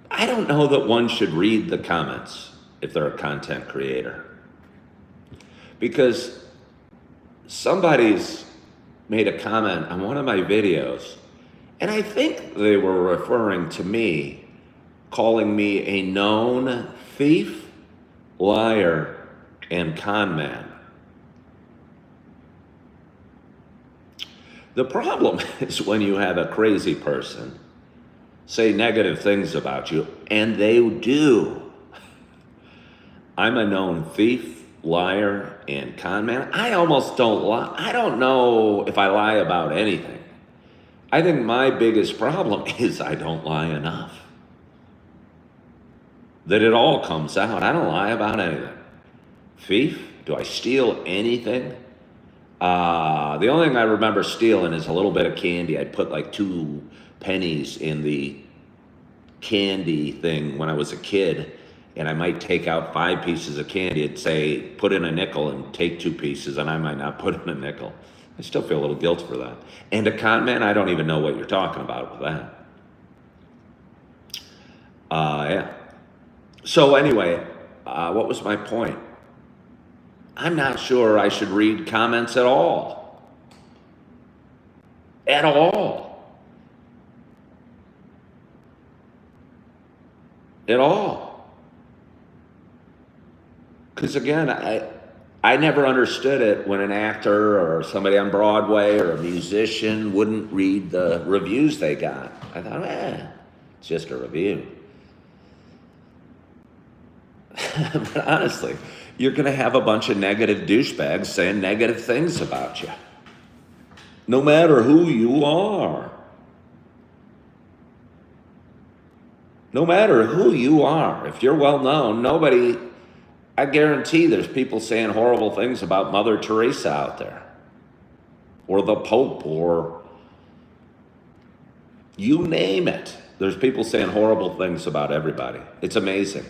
[SPEAKER 1] I don't know that one should read the comments if they're a content creator. Because somebody's made a comment on one of my videos, and I think they were referring to me, calling me a known thief, liar, and con man. The problem is when you have a crazy person say negative things about you, and they do. I'm a known thief, liar, and con man. I almost don't lie. I don't know if I lie about anything. I think my biggest problem is I don't lie enough. That it all comes out. I don't lie about anything. Thief? Do I steal anything? The only thing I remember stealing is a little bit of candy. I'd put like 2 pennies in the candy thing when I was a kid, and I might take out 5 pieces of candy. It'd say, put in a nickel and take 2 pieces, and I might not put in a nickel. I still feel a little guilt for that. And a con man, I don't even know what you're talking about with that. Yeah. So anyway, what was my point? I'm not sure I should read comments at all. at all. At all. Because again, I never understood it when an actor or somebody on Broadway or a musician wouldn't read the reviews they got. I thought, it's just a review. But honestly, you're going to have a bunch of negative douchebags saying negative things about you. No matter who you are. No matter who you are. If you're well known, I guarantee there's people saying horrible things about Mother Teresa out there. Or the Pope, or you name it. There's people saying horrible things about everybody. It's amazing.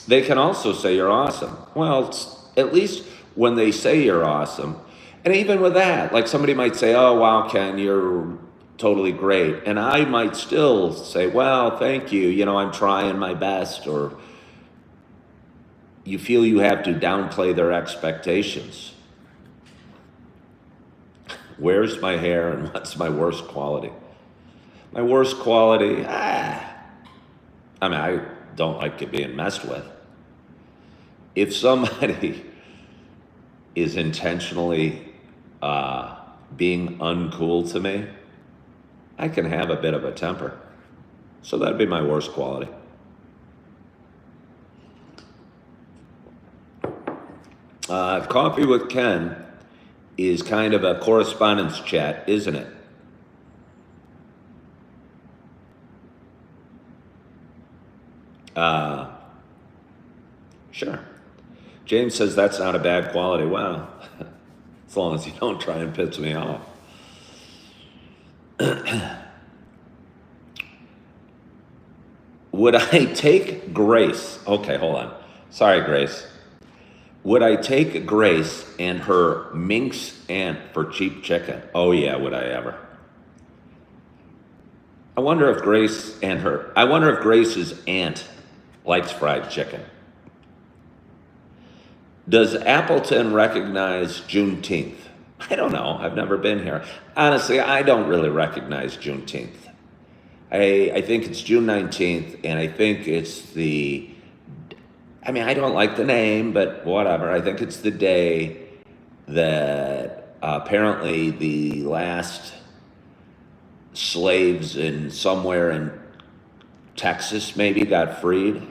[SPEAKER 1] They can also say you're awesome. Well, at least when they say you're awesome, and even with that, like somebody might say, oh, wow, Ken, you're totally great. And I might still say, well, thank you. I'm trying my best. Or you feel you have to downplay their expectations. Where's my hair and what's my worst quality? My worst quality, I don't like it being messed with. If somebody is intentionally being uncool to me, I can have a bit of a temper. So that'd be my worst quality. Coffee with Ken is kind of a correspondence chat, isn't it? Sure. James says that's not a bad quality. Well, as long as you don't try and piss me off. Would I take Grace? Okay, hold on. Sorry, Grace. Would I take Grace and her minx aunt for cheap chicken? Oh yeah, would I ever? I wonder if Grace's aunt likes fried chicken. Does Appleton recognize Juneteenth? I don't know. I've never been here. Honestly, I don't really recognize Juneteenth. I think it's June 19th, and I think it's I don't like the name, but whatever. I think it's the day that apparently the last slaves somewhere in Texas maybe got freed.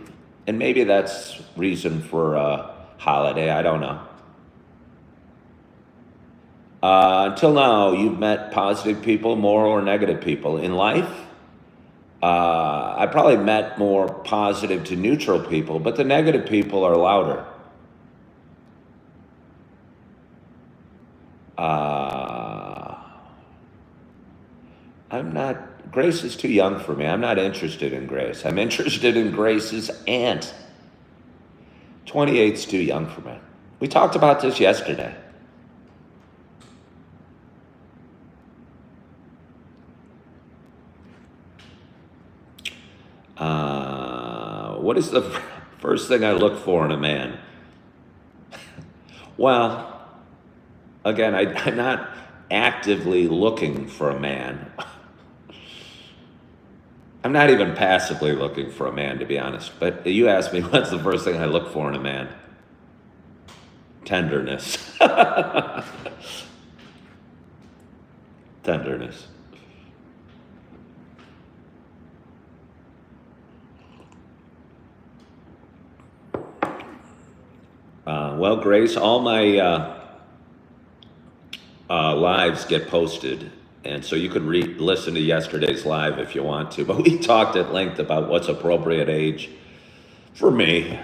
[SPEAKER 1] And maybe that's reason for a holiday. I don't know. Until now, you've met positive people more or negative people. In life, I probably met more positive to neutral people, but the negative people are louder. Grace is too young for me. I'm not interested in Grace. I'm interested in Grace's aunt. 28's too young for me. We talked about this yesterday. What is the first thing I look for in a man? Well, again, I'm not actively looking for a man. I'm not even passively looking for a man, to be honest. But you asked me, what's the first thing I look for in a man? Tenderness. Tenderness. Well, Grace, all my lives get posted, and so you could listen to yesterday's live if you want to. But we talked at length about what's appropriate age for me.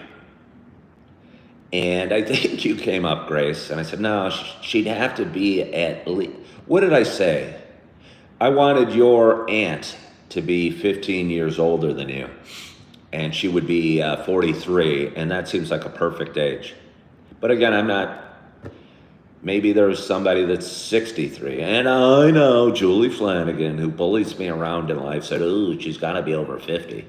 [SPEAKER 1] And I think you came up, Grace, and I said, no, she'd have to be at least, what did I say? I wanted your aunt to be 15 years older than you, and she would be 43, and that seems like a perfect age. But again, I'm not, maybe there's somebody that's 63, and I know Julie Flanagan, who bullies me around in life, said, ooh, she's got to be over 50.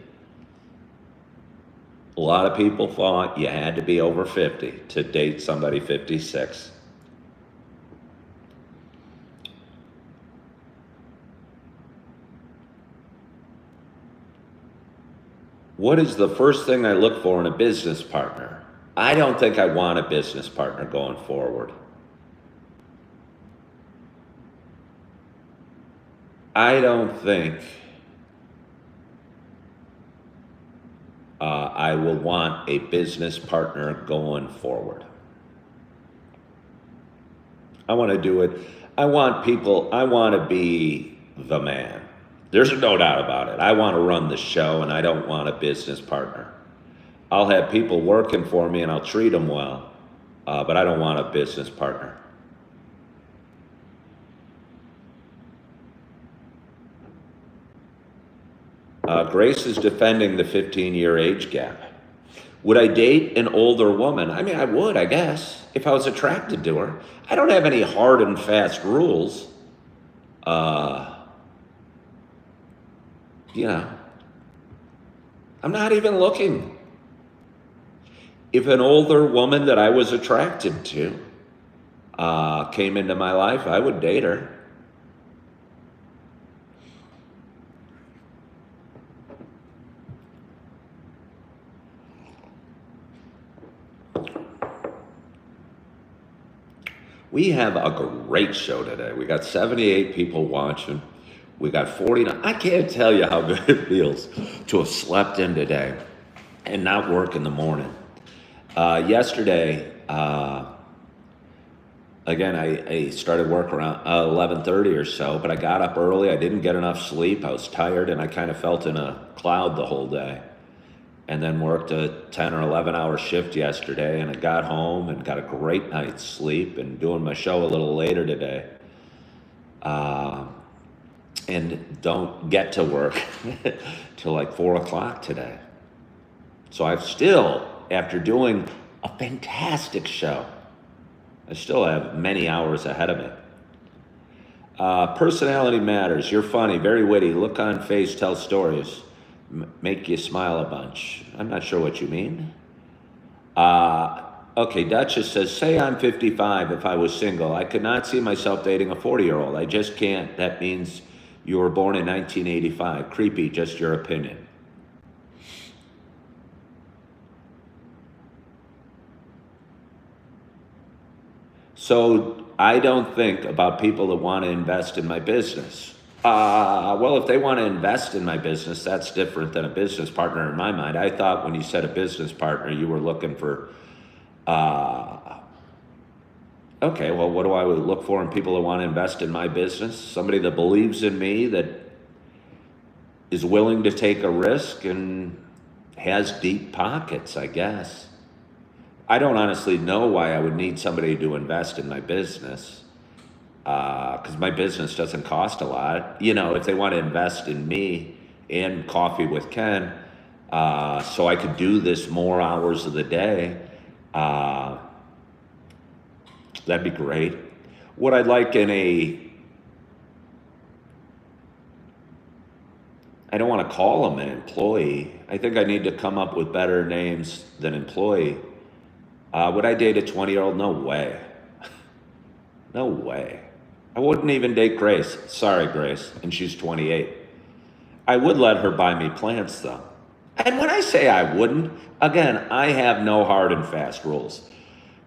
[SPEAKER 1] A lot of people thought you had to be over 50 to date somebody 56. What is the first thing I look for in a business partner? I don't think I want a business partner going forward. I don't think I will want a business partner going forward. I want to do it. I want to be the man. There's no doubt about it. I want to run the show and I don't want a business partner. I'll have people working for me and I'll treat them well, but I don't want a business partner. Grace is defending the 15-year age gap. Would I date an older woman? I mean, I would, I guess, if I was attracted to her. I don't have any hard and fast rules. You know, I'm not even looking. If an older woman that I was attracted to came into my life, I would date her. We have a great show today. We got 78 people watching. We got 49. I can't tell you how good it feels to have slept in today and not work in the morning. Yesterday, again, I started work around 11:30 or so, but I got up early. I didn't get enough sleep. I was tired, and I kind of felt in a cloud the whole day. And then worked a 10 or 11-hour shift yesterday, and I got home and got a great night's sleep and doing my show a little later today. And don't get to work till like 4 o'clock today. So I've still, after doing a fantastic show, I still have many hours ahead of me. Personality matters. You're funny, very witty. Look on face, tell stories. Make you smile a bunch. I'm not sure what you mean. Okay, Duchess says, say I'm 55 if I was single. I could not see myself dating a 40-year-old. I just can't. That means you were born in 1985. Creepy, just your opinion. So I don't think about people that want to invest in my business. Well, if they want to invest in my business, that's different than a business partner in my mind. I thought when you said a business partner, you were looking for, okay, well, what do I look for in people that want to invest in my business? Somebody that believes in me, that is willing to take a risk and has deep pockets, I guess. I don't honestly know why I would need somebody to invest in my business. Because my business doesn't cost a lot. You know, if they want to invest in me and Coffee with Ken, so I could do this more hours of the day, that'd be great. What I'd like in I don't want to call them an employee. I think I need to come up with better names than employee. Would I date a 20-year-old? No way. No way. I wouldn't even date Grace. Sorry, Grace. And she's 28. I would let her buy me plants, though. And when I say I wouldn't, again, I have no hard and fast rules.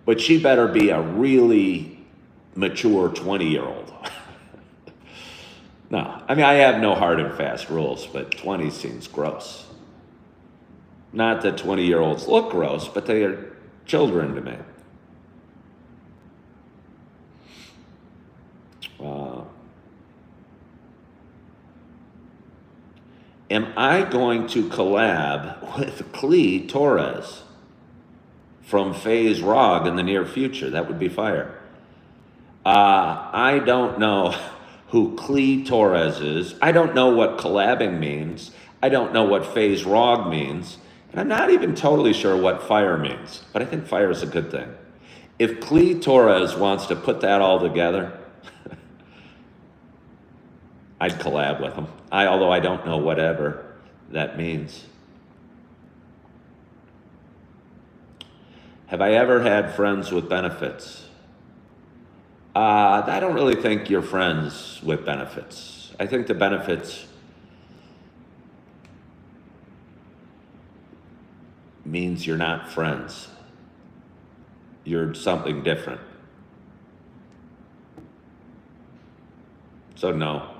[SPEAKER 1] But she better be a really mature 20-year-old. No, I mean, I have no hard and fast rules, but 20 seems gross. Not that 20-year-olds look gross, but they are children to me. Am I going to collab with Clee Torres from FaZe Rog in the near future? That would be fire. I don't know who Clee Torres is. I don't know what collabing means. I don't know what FaZe Rog means. And I'm not even totally sure what fire means. But I think fire is a good thing. If Clee Torres wants to put that all together, I'd collab with him. Although I don't know whatever that means. Have I ever had friends with benefits? I don't really think you're friends with benefits. I think the benefits, means you're not friends. You're something different. So no.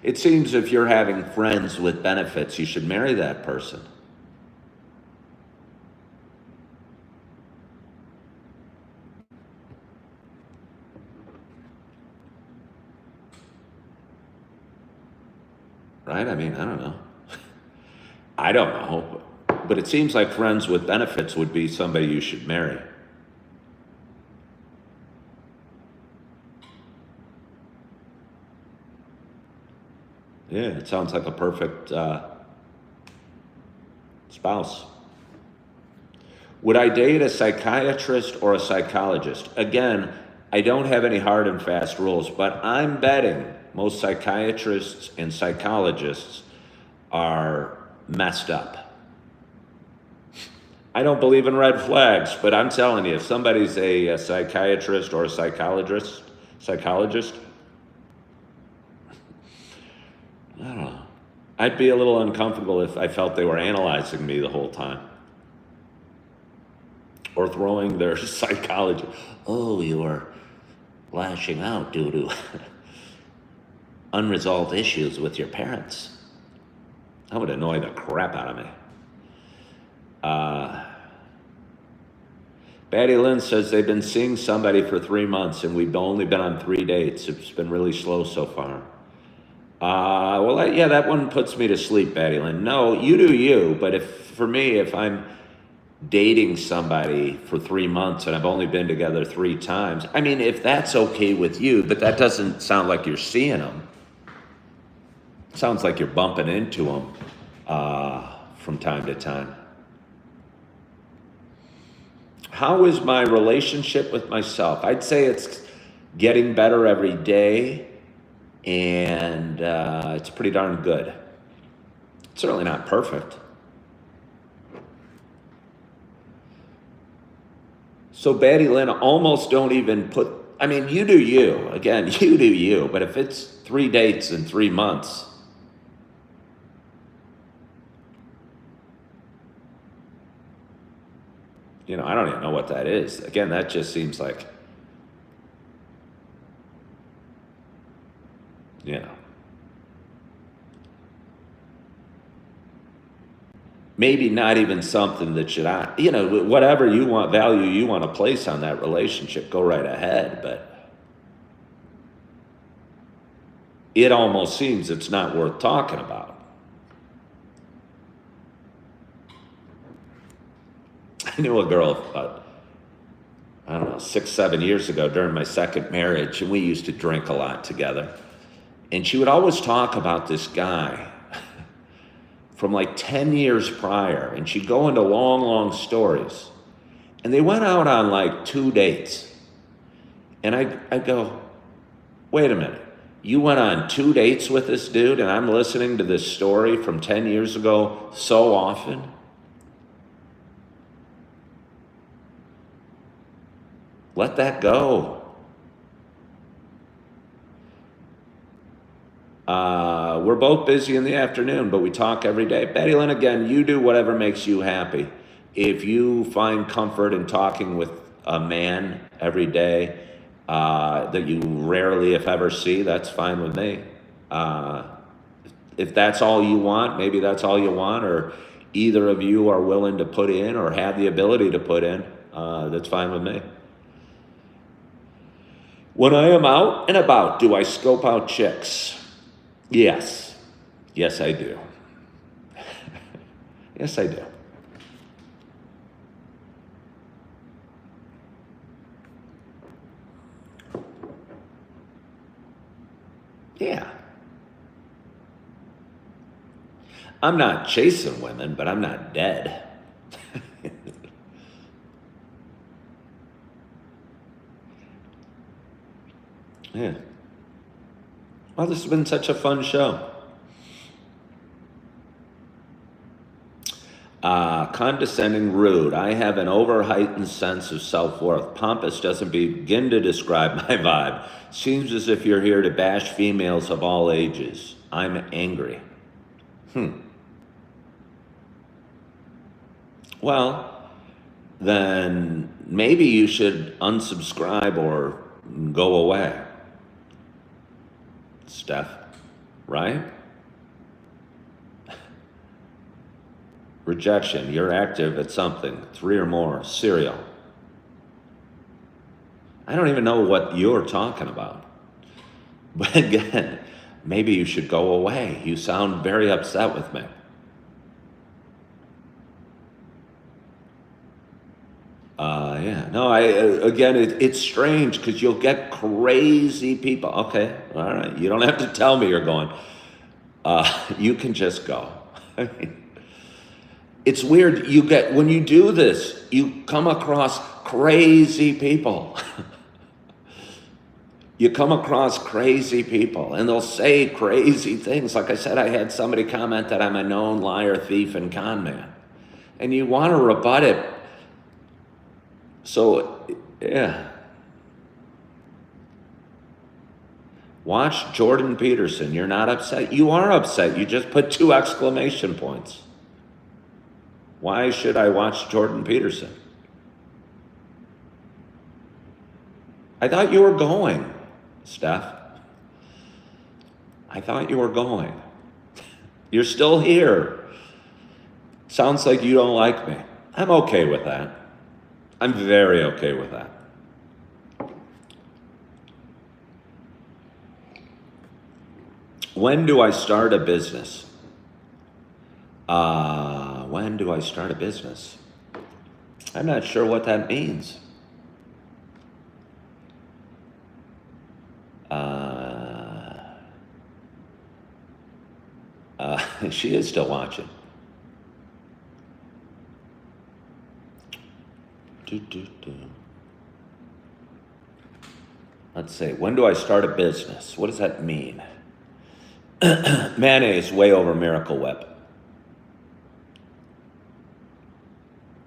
[SPEAKER 1] It seems if you're having friends with benefits, you should marry that person. Right? I mean, I don't know. I don't know. But it seems like friends with benefits would be somebody you should marry. Yeah, it sounds like a perfect spouse. Would I date a psychiatrist or a psychologist? Again, I don't have any hard and fast rules, but I'm betting most psychiatrists and psychologists are messed up. I don't believe in red flags, but I'm telling you, if somebody's a psychiatrist or a psychologist, I don't know. I'd be a little uncomfortable if I felt they were analyzing me the whole time. Or throwing their psychology. Oh, you are lashing out due to unresolved issues with your parents. That would annoy the crap out of me. Batty Lynn says they've been seeing somebody for 3 months and we've only been on 3 dates. It's been really slow so far. Yeah, that one puts me to sleep, Batty Lynn. No, you do you, but for me, if I'm dating somebody for 3 months and I've only been together 3 times, I mean, if that's okay with you, but that doesn't sound like you're seeing them. It sounds like you're bumping into them from time to time. How is my relationship with myself? I'd say it's getting better every day. And it's pretty darn good. It's certainly not perfect. So Batty Lynn, almost don't even put, I mean, you do you. Again, you do you. But if it's 3 dates in 3 months, I don't even know what that is. Again, that just seems like, maybe not even something that should, whatever you want, value you want to place on that relationship, go right ahead. But it almost seems it's not worth talking about. I knew a girl about, 6, 7 years ago during my second marriage, and we used to drink a lot together. And she would always talk about this guy from like 10 years prior, and she'd go into long, long stories. And they went out on like 2 dates. And I'd go, wait a minute, you went on 2 dates with this dude, and I'm listening to this story from 10 years ago so often? Let that go. We're both busy in the afternoon, but we talk every day. Batty Lynn, again, you do whatever makes you happy. If you find comfort in talking with a man every day that you rarely, if ever, see, that's fine with me. If that's all you want, maybe that's all you want, or either of you are willing to put in or have the ability to put in, that's fine with me. When I am out and about, do I scope out chicks? Yes. Yes, I do. Yes, I do. Yeah. I'm not chasing women, but I'm not dead. Yeah. Well, this has been such a fun show. Condescending, rude. I have an over-heightened sense of self-worth. Pompous doesn't begin to describe my vibe. Seems as if you're here to bash females of all ages. I'm angry. Well, then maybe you should unsubscribe or go away, Steph, right? Rejection, you're active at something, 3 or more, cereal. I don't even know what you're talking about. But again, maybe you should go away. You sound very upset with me. Yeah, no, again, it's strange because you'll get crazy people. Okay, all right, you don't have to tell me you're going. You can just go. I mean, it's weird. When you do this, you come across crazy people. You come across crazy people, and they'll say crazy things. Like I said, I had somebody comment that I'm a known liar, thief, and con man, and you want to rebut it. So, yeah. Watch Jordan Peterson. You're not upset. You are upset. You just put 2 exclamation points. Why should I watch Jordan Peterson? I thought you were going, Steph. I thought you were going. You're still here. Sounds like you don't like me. I'm okay with that. I'm very okay with that. When do I start a business? When do I start a business? I'm not sure what that means. She is still watching. Let's see. When do I start a business? What does that mean? Mayonnaise way over Miracle Whip.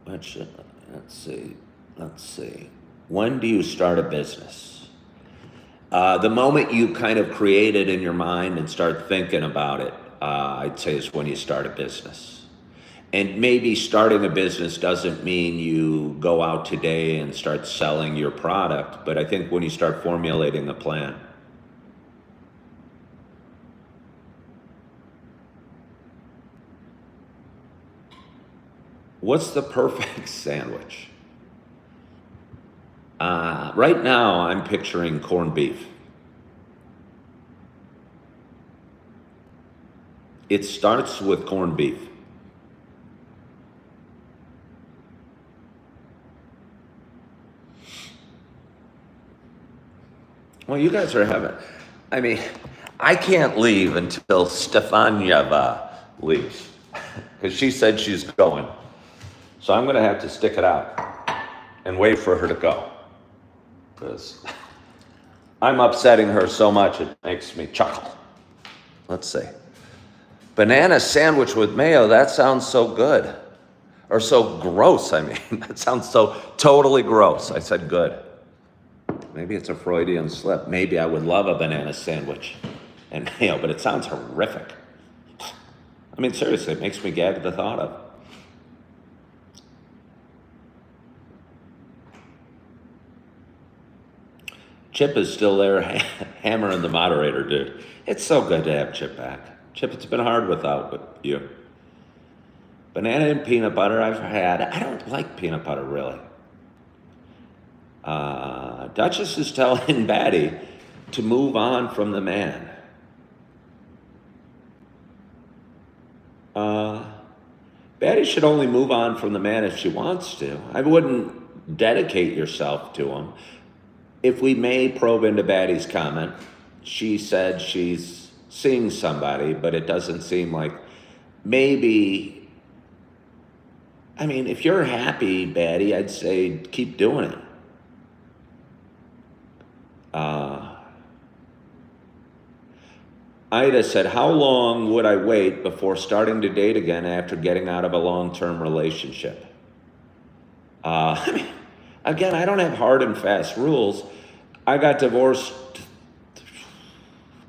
[SPEAKER 1] Let's see. When do you start a business? The moment you kind of create it in your mind and start thinking about it, I'd say is when you start a business. And maybe starting a business doesn't mean you go out today and start selling your product, but I think when you start formulating a plan. What's the perfect sandwich? Right now, I'm picturing corned beef. It starts with corned beef. Well, you guys are having, I can't leave until Stefanyeva leaves because she said she's going. So I'm going to have to stick it out and wait for her to go because I'm upsetting her so much it makes me chuckle. Let's see. Banana sandwich with mayo, that sounds so good. Or so gross, that sounds so totally gross. I said good. Maybe it's a Freudian slip. Maybe I would love a banana sandwich and mayo, but it sounds horrific. Seriously, it makes me gag at the thought of. Chip is still there, hammering the moderator, dude. It's so good to have Chip back. Chip, it's been hard without you. Banana and peanut butter I've had. I don't like peanut butter, really. Duchess is telling Batty to move on from the man. Batty should only move on from the man if she wants to. I wouldn't dedicate yourself to him. If we may probe into Batty's comment, she said she's seeing somebody, but it doesn't seem like maybe. If you're happy, Batty, I'd say keep doing it. Ida said, how long would I wait before starting to date again after getting out of a long-term relationship? Again, I don't have hard and fast rules. I got divorced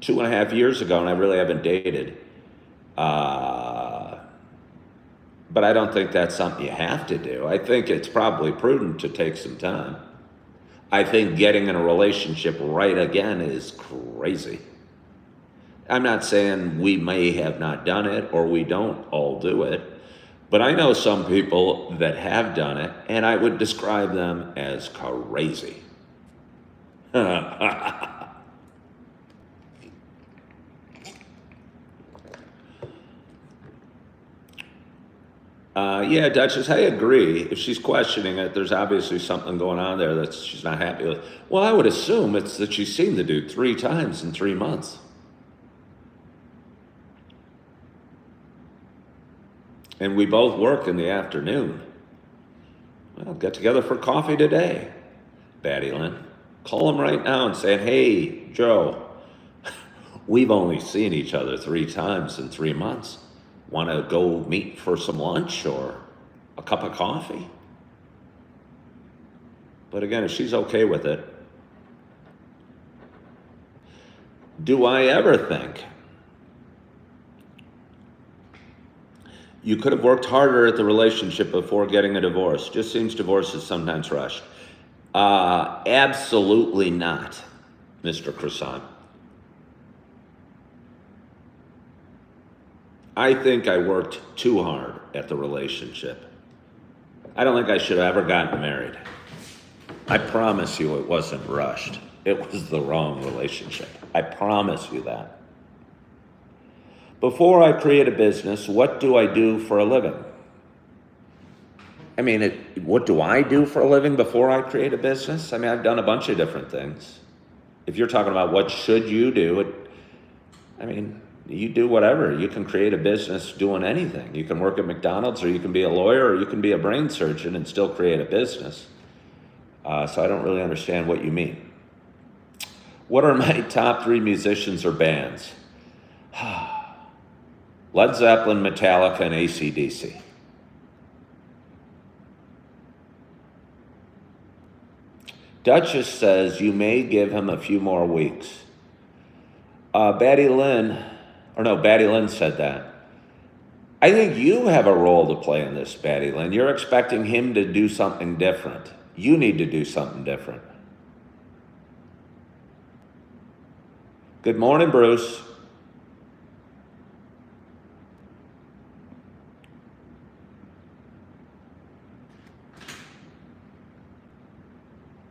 [SPEAKER 1] 2.5 years ago, and I really haven't dated. Uh, but I don't think that's something you have to do. I think it's probably prudent to take some time. I think getting in a relationship right again is crazy. I'm not saying we may have not done it or we don't all do it, but I know some people that have done it, and I would describe them as crazy. Yeah, Duchess, I agree. If she's questioning it, there's obviously something going on there that she's not happy with. Well, I would assume it's that she's seen the dude 3 times in 3 months. And we both work in the afternoon. Well, get together for coffee today, Batty Lynn. Call him right now and say, hey, Joe, we've only seen each other 3 times in 3 months. Want to go meet for some lunch or a cup of coffee? But again, if she's okay with it, do I ever think you could have worked harder at the relationship before getting a divorce? Just seems divorce is sometimes rushed. Absolutely not, Mr. Croissant. I think I worked too hard at the relationship. I don't think I should have ever gotten married. I promise you it wasn't rushed. It was the wrong relationship. I promise you that. Before I create a business, what do I do for a living? I mean, what do I do for a living before I create a business? I mean, I've done a bunch of different things. If you're talking about what should you do, you do whatever. You can create a business doing anything. You can work at McDonald's, or you can be a lawyer, or you can be a brain surgeon and still create a business. So I don't really understand what you mean. What are my top 3 musicians or bands? Led Zeppelin, Metallica, and AC/DC. Duchess says you may give him a few more weeks. Batty Lynn said that. I think you have a role to play in this, Batty Lynn. You're expecting him to do something different. You need to do something different. Good morning, Bruce.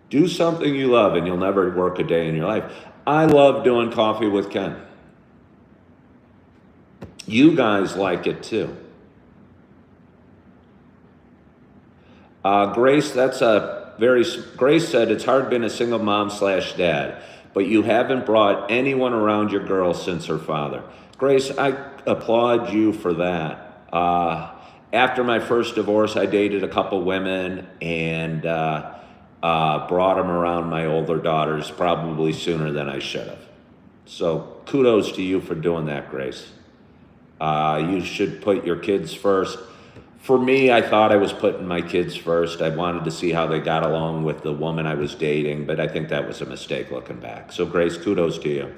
[SPEAKER 1] Do something you love and you'll never work a day in your life. I love doing coffee with Ken. You guys like it too. Grace, Grace said it's hard being a single mom/dad, but you haven't brought anyone around your girl since her father. Grace, I applaud you for that. After my first divorce, I dated a couple women and brought them around my older daughters probably sooner than I should have. So kudos to you for doing that, Grace. You should put your kids first. For me, I thought I was putting my kids first. I wanted to see how they got along with the woman I was dating, but I think that was a mistake looking back. So Grace, kudos to you.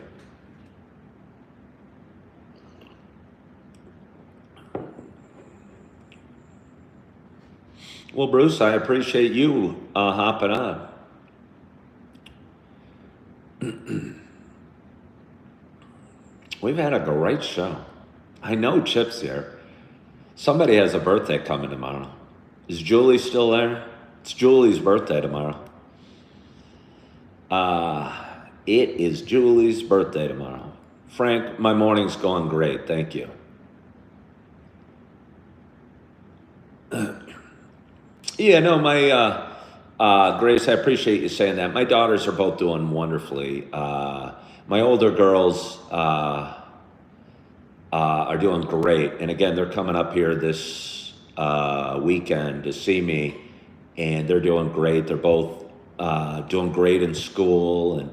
[SPEAKER 1] Well, Bruce, I appreciate you hopping on. We've had a great show. I know Chip's here. Somebody has a birthday coming tomorrow. Is Julie still there? It's Julie's birthday tomorrow. It is Julie's birthday tomorrow. Frank, my morning's going great. Thank you. Yeah, no, Grace, I appreciate you saying that. My daughters are both doing wonderfully. My older girls are doing great. And again, they're coming up here this weekend to see me, and they're doing great. They're both doing great in school, and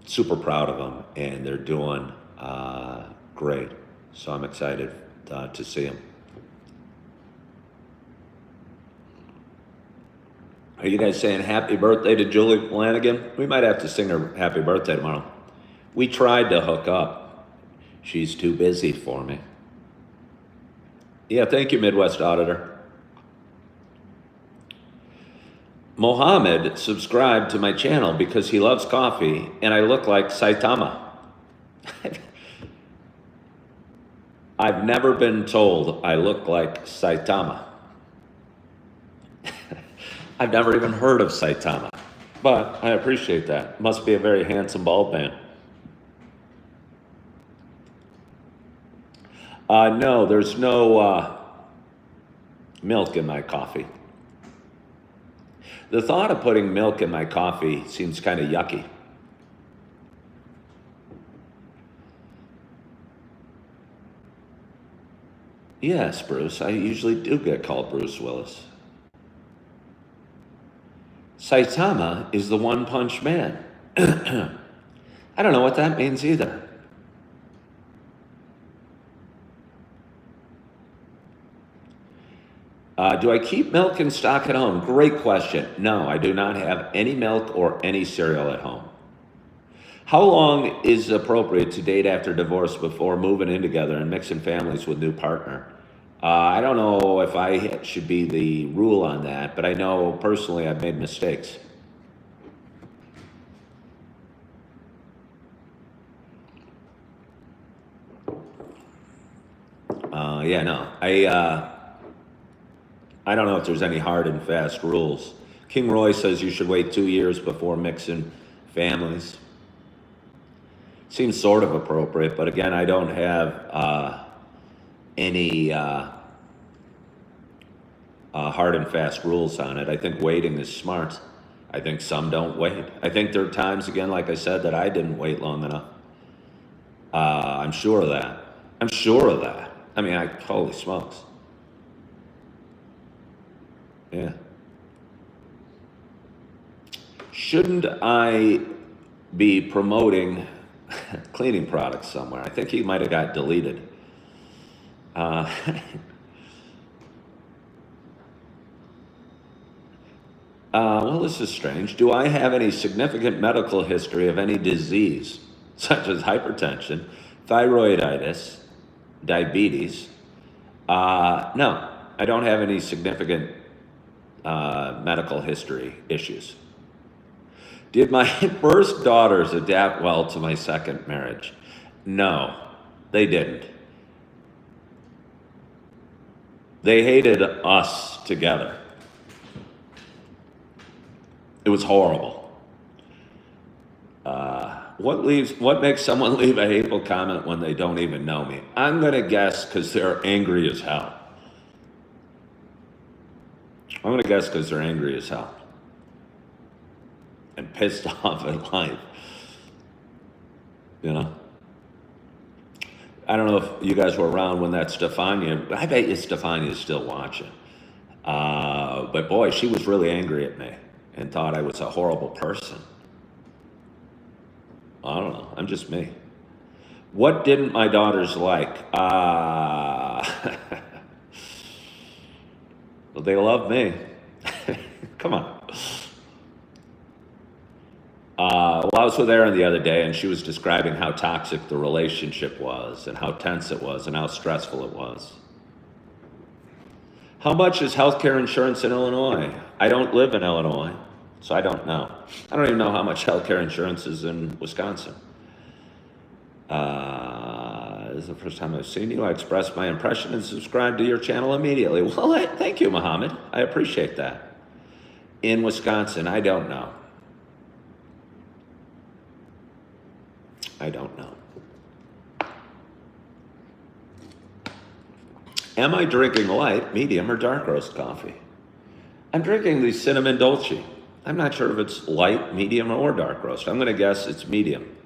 [SPEAKER 1] super proud of them. And they're doing great. So I'm excited to see them. Are you guys saying happy birthday to Julie Flanagan? We might have to sing her happy birthday tomorrow. We tried to hook up. She's too busy for me. Yeah, thank you, Midwest Auditor. Mohammed subscribed to my channel because he loves coffee and I look like Saitama. I've never been told I look like Saitama. I've never even heard of Saitama, but I appreciate that. Must be a very handsome bald man. No, there's no milk in my coffee. The thought of putting milk in my coffee seems kind of yucky. Yes, Bruce, I usually do get called Bruce Willis. Saitama is the one-punch man. I don't know what that means either. Do I keep milk in stock at home? Great question. No, I do not have any milk or any cereal at home. How long is appropriate to date after divorce before moving in together and mixing families with new partner? I don't know if I should be the rule on that, but I know personally I've made mistakes. Yeah, no. I don't know if there's any hard and fast rules. King Roy says you should wait 2 years before mixing families. Seems sort of appropriate, but again, I don't have any hard and fast rules on it. I think waiting is smart. I think some don't wait. I think there are times, again, like I said, that I didn't wait long enough. I'm sure of that. I'm sure of that. I mean, holy smokes. Yeah. Shouldn't I be promoting cleaning products somewhere? I think he might have got deleted. Well, this is strange. Do I have any significant medical history of any disease, such as hypertension, thyroiditis, diabetes? No, I don't have any significant medical history issues. Did my first daughters adapt well to my second marriage? No, they didn't. They hated us together. It was horrible. What makes someone leave a hateful comment when they don't even know me? I'm gonna guess because they're angry as hell. I'm gonna guess because they're angry as hell and pissed off at life. You know? I don't know if you guys were around when that Stefania, I bet you Stefania's still watching. But boy, she was really angry at me and thought I was a horrible person. I don't know, I'm just me. What didn't my daughters like? Well, they love me. Come on. Well, I was with Erin the other day, and she was describing how toxic the relationship was, and how tense it was, and how stressful it was. How much is healthcare insurance in Illinois? I don't live in Illinois, so I don't know. I don't even know how much healthcare insurance is in Wisconsin. This is the first time I've seen you. I expressed my impression and subscribed to your channel immediately. Well, thank you, Muhammad. I appreciate that. In Wisconsin, I don't know. I don't know. Am I drinking light, medium, or dark roast coffee? I'm drinking the cinnamon dolce. I'm not sure if it's light, medium, or dark roast. I'm going to guess it's medium.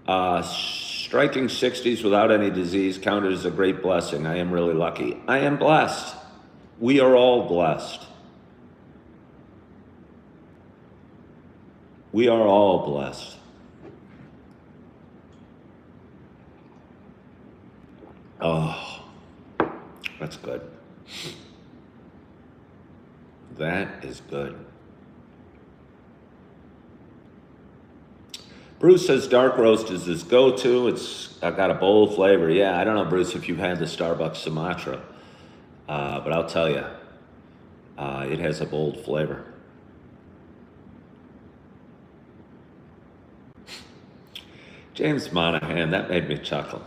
[SPEAKER 1] Striking 60s without any disease counted as a great blessing. I am really lucky. I am blessed. We are all blessed. We are all blessed. Oh, that's good. That is good. Bruce says dark roast is his go-to. I've got a bold flavor. Yeah, I don't know, Bruce, if you've had the Starbucks Sumatra, but I'll tell you, it has a bold flavor. James Monahan, that made me chuckle.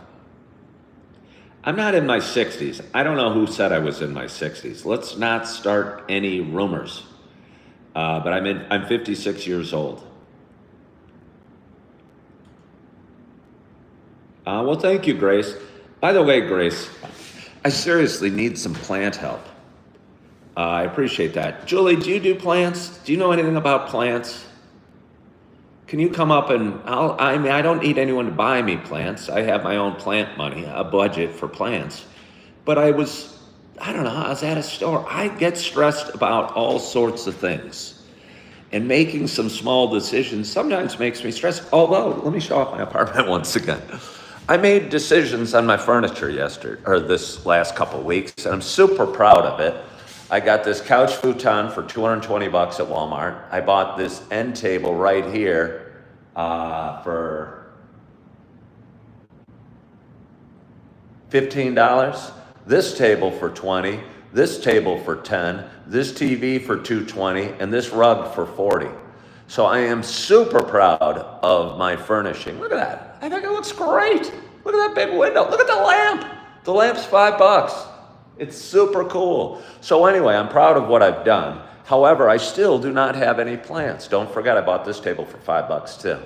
[SPEAKER 1] I'm not in my 60s. I don't know who said I was in my 60s. Let's not start any rumors. But I'm 56 years old. Well, thank you, Grace. By the way, Grace, I seriously need some plant help. I appreciate that. Julie, do you do plants? Do you know anything about plants? Can you come up and I don't need anyone to buy me plants. I have my own plant money, a budget for plants. But I was at a store. I get stressed about all sorts of things. And making some small decisions sometimes makes me stressed. Although, let me show off my apartment once again. I made decisions on my furniture this last couple of weeks, and I'm super proud of it. I got this couch futon for $220 at Walmart. I bought this end table right here for $15. This table for $20. This table for $10. This TV for $220, and this rug for $40. So I am super proud of my furnishing. Look at that. I think it looks great. Look at that big window. Look at the lamp. The lamp's $5. It's super cool. So anyway, I'm proud of what I've done. However, I still do not have any plants. Don't forget, I bought this table for $5 too.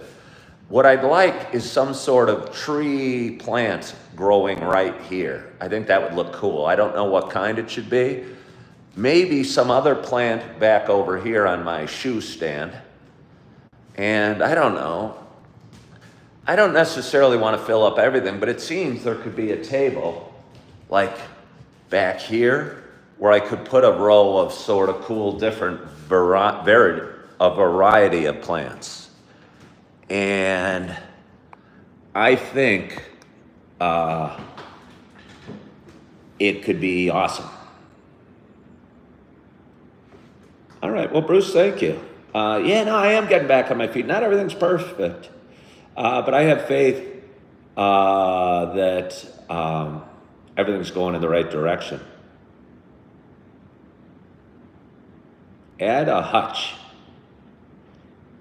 [SPEAKER 1] What I'd like is some sort of tree plant growing right here. I think that would look cool. I don't know what kind it should be. Maybe some other plant back over here on my shoe stand. And I don't know. I don't necessarily want to fill up everything, but it seems there could be a table like back here where I could put a row of sort of cool different variety of plants. And I think it could be awesome. All right, well, Bruce, thank you. I am getting back on my feet. Not everything's perfect, but I have faith that everything's going in the right direction. Add a hutch.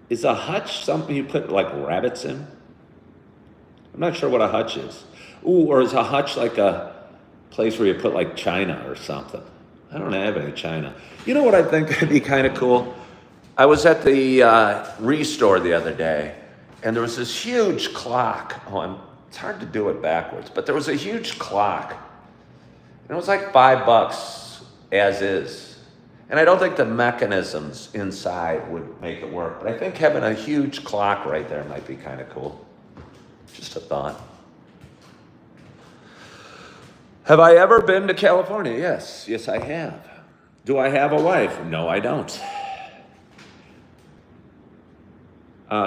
[SPEAKER 1] Is a hutch something you put like rabbits in? I'm not sure what a hutch is. Ooh, or is a hutch like a place where you put like china or something? I don't have any china. You know what I think would be kind of cool? I was at the Restore the other day, and there was this huge clock. It's hard to do it backwards, but there was a huge clock. And it was like $5 as is. And I don't think the mechanisms inside would make it work, but I think having a huge clock right there might be kind of cool. Just a thought. Have I ever been to California? Yes, I have. Do I have a wife? No, I don't.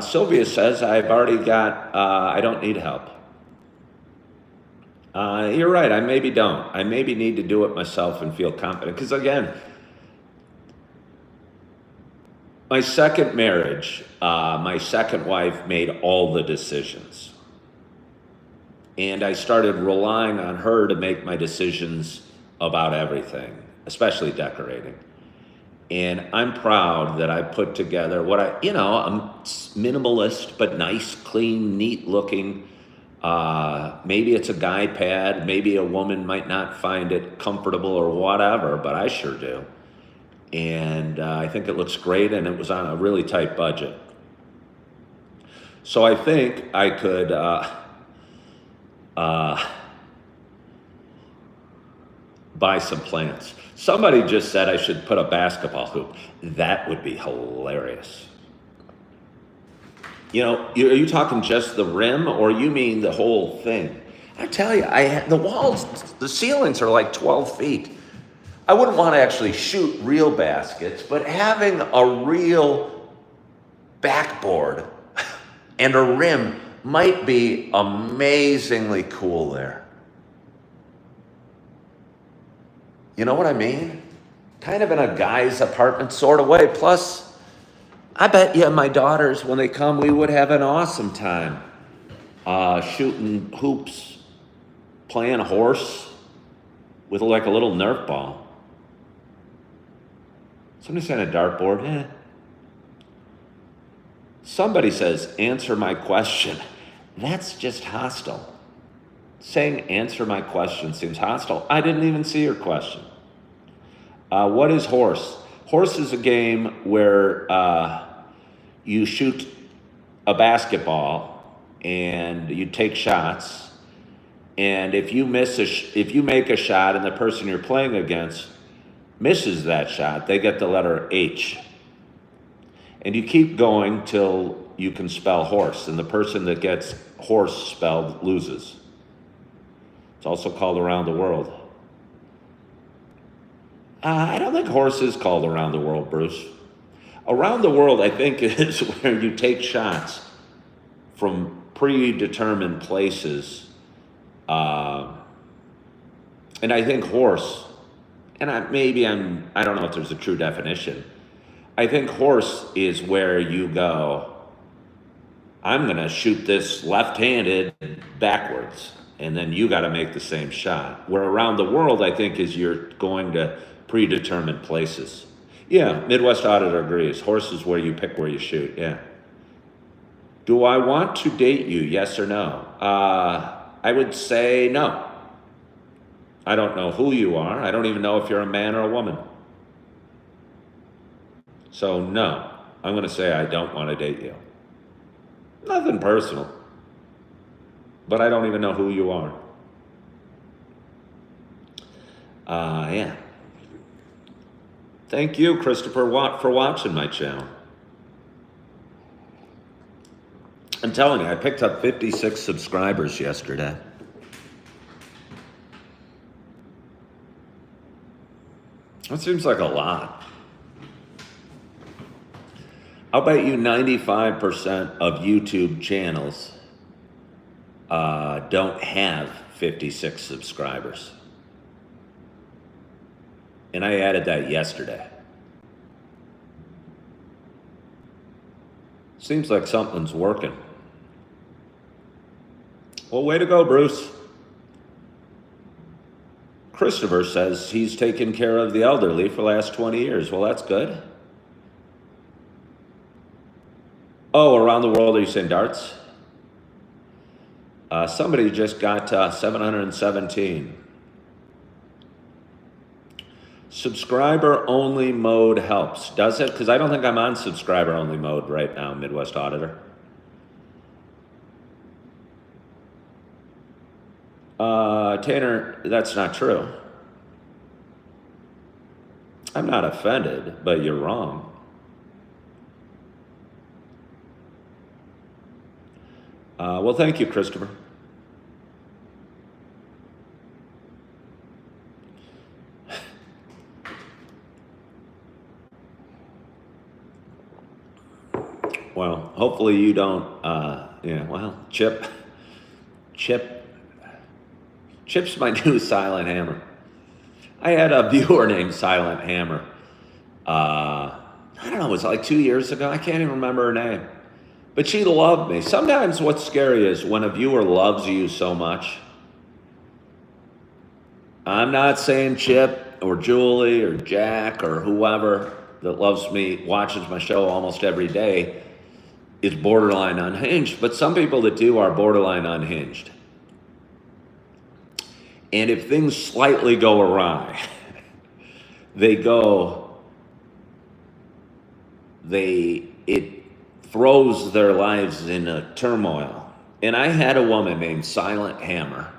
[SPEAKER 1] Sylvia says, I've already got, I don't need help. You're right, I maybe don't. I maybe need to do it myself and feel confident. Because again, my second marriage, my second wife made all the decisions. And I started relying on her to make my decisions about everything, especially decorating. And I'm proud that I put together I'm minimalist, but nice, clean, neat looking. Maybe it's a guy pad. Maybe a woman might not find it comfortable or whatever, but I sure do. And I think it looks great, and it was on a really tight budget. So I think I could buy some plants. Somebody just said I should put a basketball hoop. That would be hilarious. Are you talking just the rim, or you mean the whole thing? I tell you, the walls, the ceilings are like 12 feet. I wouldn't want to actually shoot real baskets, but having a real backboard and a rim might be amazingly cool there. You know what I mean? kind of in a guy's apartment sort of way. Plus, I bet you my daughters, when they come, we would have an awesome time shooting hoops, playing horse with like a little Nerf ball. Somebody said a dartboard. Somebody says, answer my question. That's just hostile. Saying answer my question seems hostile. I didn't even see your question. What is horse? Horse is a game where you shoot a basketball and you take shots. And if you if you make a shot and the person you're playing against misses that shot, they get the letter H. And you keep going till you can spell horse, and the person that gets horse spelled loses. It's also called around the world. I don't think horse is called around the world, Bruce. Around the world, I think, is where you take shots from predetermined places. And I think horse, and I don't know if there's a true definition. I think horse is where you go, I'm going to shoot this left-handed backwards, and then you got to make the same shot. Where around the world, I think, is you're going to predetermined places. Yeah, Midwest Auditor agrees. Horse is where you pick where you shoot, yeah. Do I want to date you, yes or no? I would say no. I don't know who you are. I don't even know if you're a man or a woman. So no, I'm going to say I don't want to date you. Nothing personal, but I don't even know who you are. Yeah. Thank you, Christopher Watt, for watching my channel. I'm telling you, I picked up 56 subscribers yesterday. That seems like a lot. I'll bet you 95% of YouTube channels don't have 56 subscribers. And I added that yesterday. Seems like something's working. Well, way to go, Bruce. Christopher says he's taken care of the elderly for the last 20 years. Well, that's good. Oh, around the world, are you saying darts? Somebody just got 717. Subscriber only mode helps. Does it? Because I don't think I'm on subscriber only mode right now, Midwest Auditor. Tanner, that's not true. I'm not offended, but you're wrong. Well, thank you, Christopher. Well, hopefully you don't, Chip's my new Silent Hammer. I had a viewer named Silent Hammer. I don't know, it was like 2 years ago. I can't even remember her name. But she loved me. Sometimes what's scary is when a viewer loves you so much. I'm not saying Chip or Julie or Jack or whoever that loves me, watches my show almost every day, is borderline unhinged. But some people that do are borderline unhinged. And if things slightly go awry, it throws their lives in a turmoil. And I had a woman named Silent Hammer,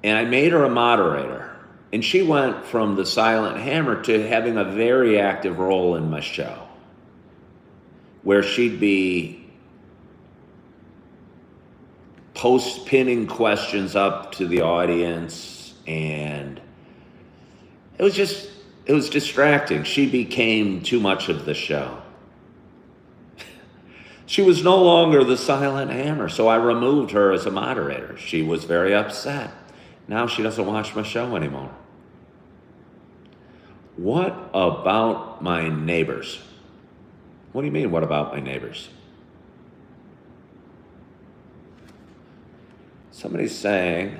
[SPEAKER 1] and I made her a moderator. And she went from the Silent Hammer to having a very active role in my show, where she'd be pinning questions up to the audience, and it was distracting. She became too much of the show. She was no longer the Silent Hammer, so I removed her as a moderator. She was very upset. Now she doesn't watch my show anymore. What about my neighbors? What do you mean, what about my neighbors? Somebody's saying,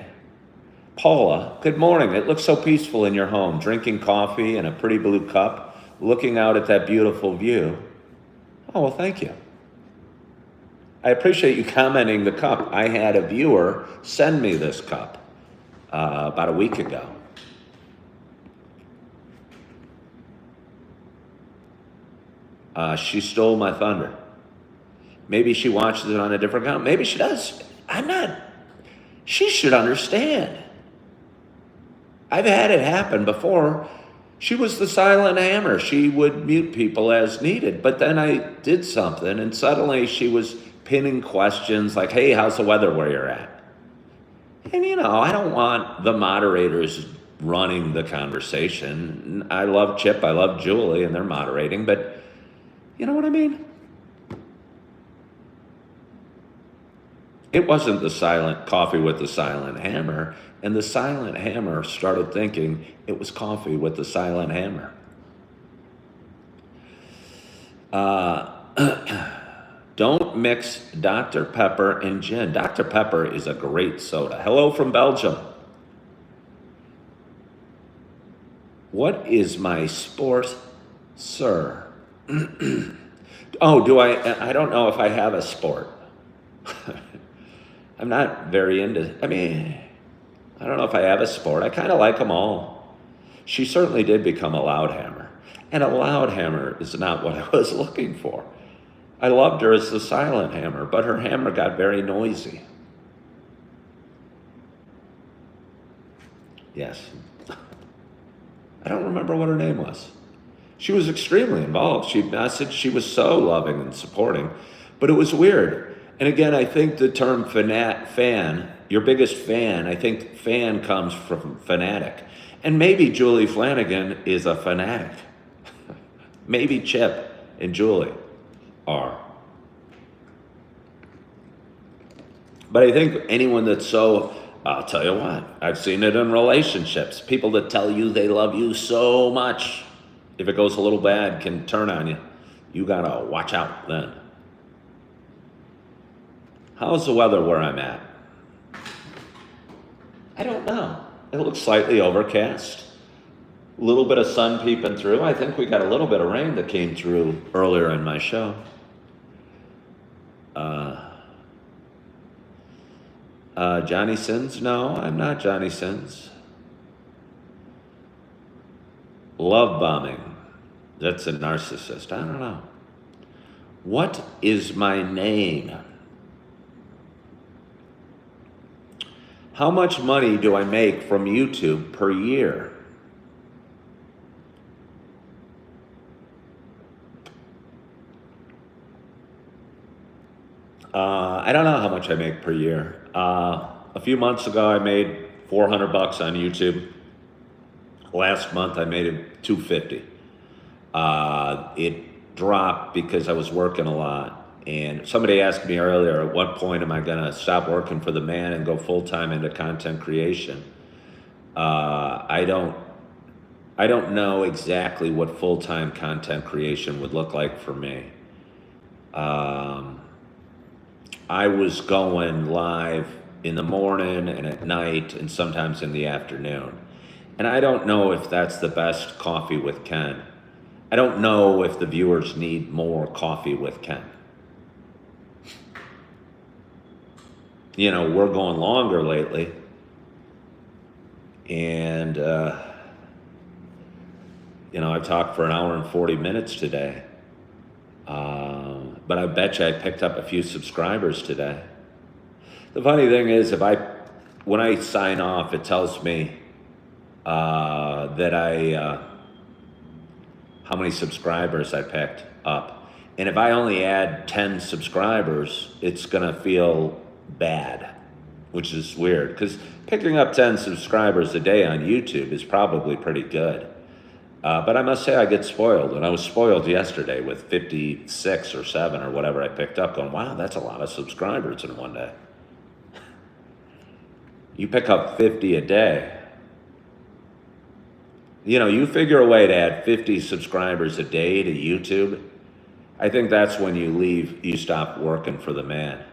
[SPEAKER 1] Paula, good morning. It looks so peaceful in your home, drinking coffee in a pretty blue cup, looking out at that beautiful view. Oh, well, thank you. I appreciate you commenting the cup. I had a viewer send me this cup about a week ago. She stole my thunder. Maybe she watches it on a different account. Maybe she does. She should understand. I've had it happen before. She was the silent hammer. She would mute people as needed. But then I did something and suddenly she was pinning questions like, hey, how's the weather where you're at? And I don't want the moderators running the conversation. I love Chip, I love Julie, and they're moderating, but you know what I mean? It wasn't the silent coffee with the silent hammer, and the silent hammer started thinking it was coffee with the silent hammer. Don't mix Dr. Pepper and gin. Dr. Pepper is a great soda. Hello from Belgium. What is my sport, sir? Oh, I don't know if I have a sport. I'm not very into, I don't know if I have a sport. I kind of like them all. She certainly did become a loud hammer. And a loud hammer is not what I was looking for. I loved her as the silent hammer, but her hammer got very noisy. Yes. I don't remember what her name was. She was extremely involved. She messaged, she was so loving and supporting, but it was weird. And again, I think the term fan, your biggest fan, I think fan comes from fanatic. And maybe Julie Flanagan is a fanatic. Maybe Chip and Julie are. But I think anyone that's so, I'll tell you what, I've seen it in relationships. People that tell you they love you so much, if it goes a little bad, can turn on you. You gotta watch out then. How's the weather where I'm at? I don't know. It looks slightly overcast. A little bit of sun peeping through. I think we got a little bit of rain that came through earlier in my show. Johnny Sins? No, I'm not Johnny Sins. Love bombing. That's a narcissist. I don't know. What is my name? How much money do I make from YouTube per year? I don't know how much I make per year. A few months ago, I made $400 on YouTube. Last month, I made it $250. It dropped because I was working a lot. And somebody asked me earlier, at what point am I going to stop working for the man and go full-time into content creation? I don't know exactly what full-time content creation would look like for me. I was going live in the morning and at night and sometimes in the afternoon. And I don't know if that's the best Coffee with Ken. I don't know if the viewers need more Coffee with Ken. We're going longer lately. And, I talked for an hour and 40 minutes today. But I bet you I picked up a few subscribers today. The funny thing is, when I sign off, it tells me that how many subscribers I picked up. And if I only add 10 subscribers, it's gonna feel bad, which is weird, because picking up 10 subscribers a day on YouTube is probably pretty good. But I must say I get spoiled, and I was spoiled yesterday with 56 or 7 or whatever I picked up, going, wow, that's a lot of subscribers in one day. You pick up 50 a day. You know, you figure a way to add 50 subscribers a day to YouTube. I think that's when you stop working for the man.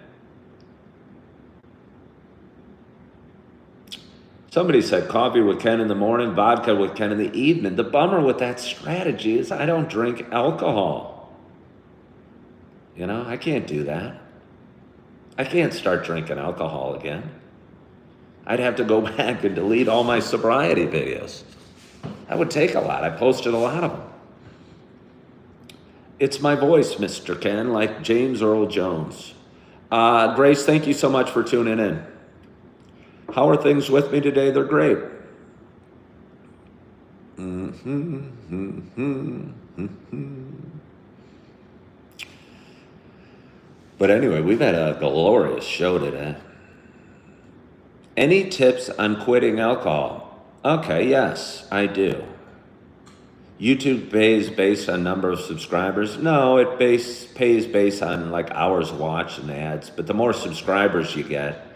[SPEAKER 1] Somebody said coffee with Ken in the morning, vodka with Ken in the evening. The bummer with that strategy is I don't drink alcohol. You know, I can't do that. I can't start drinking alcohol again. I'd have to go back and delete all my sobriety videos. That would take a lot. I posted a lot of them. It's my voice, Mr. Ken, like James Earl Jones. Grace, thank you so much for tuning in. How are things with me today? They're great. But anyway, we've had a glorious show today. Any tips on quitting alcohol? Okay, yes, I do. YouTube pays based on number of subscribers? No, it pays based on like hours watched and ads. But the more subscribers you get,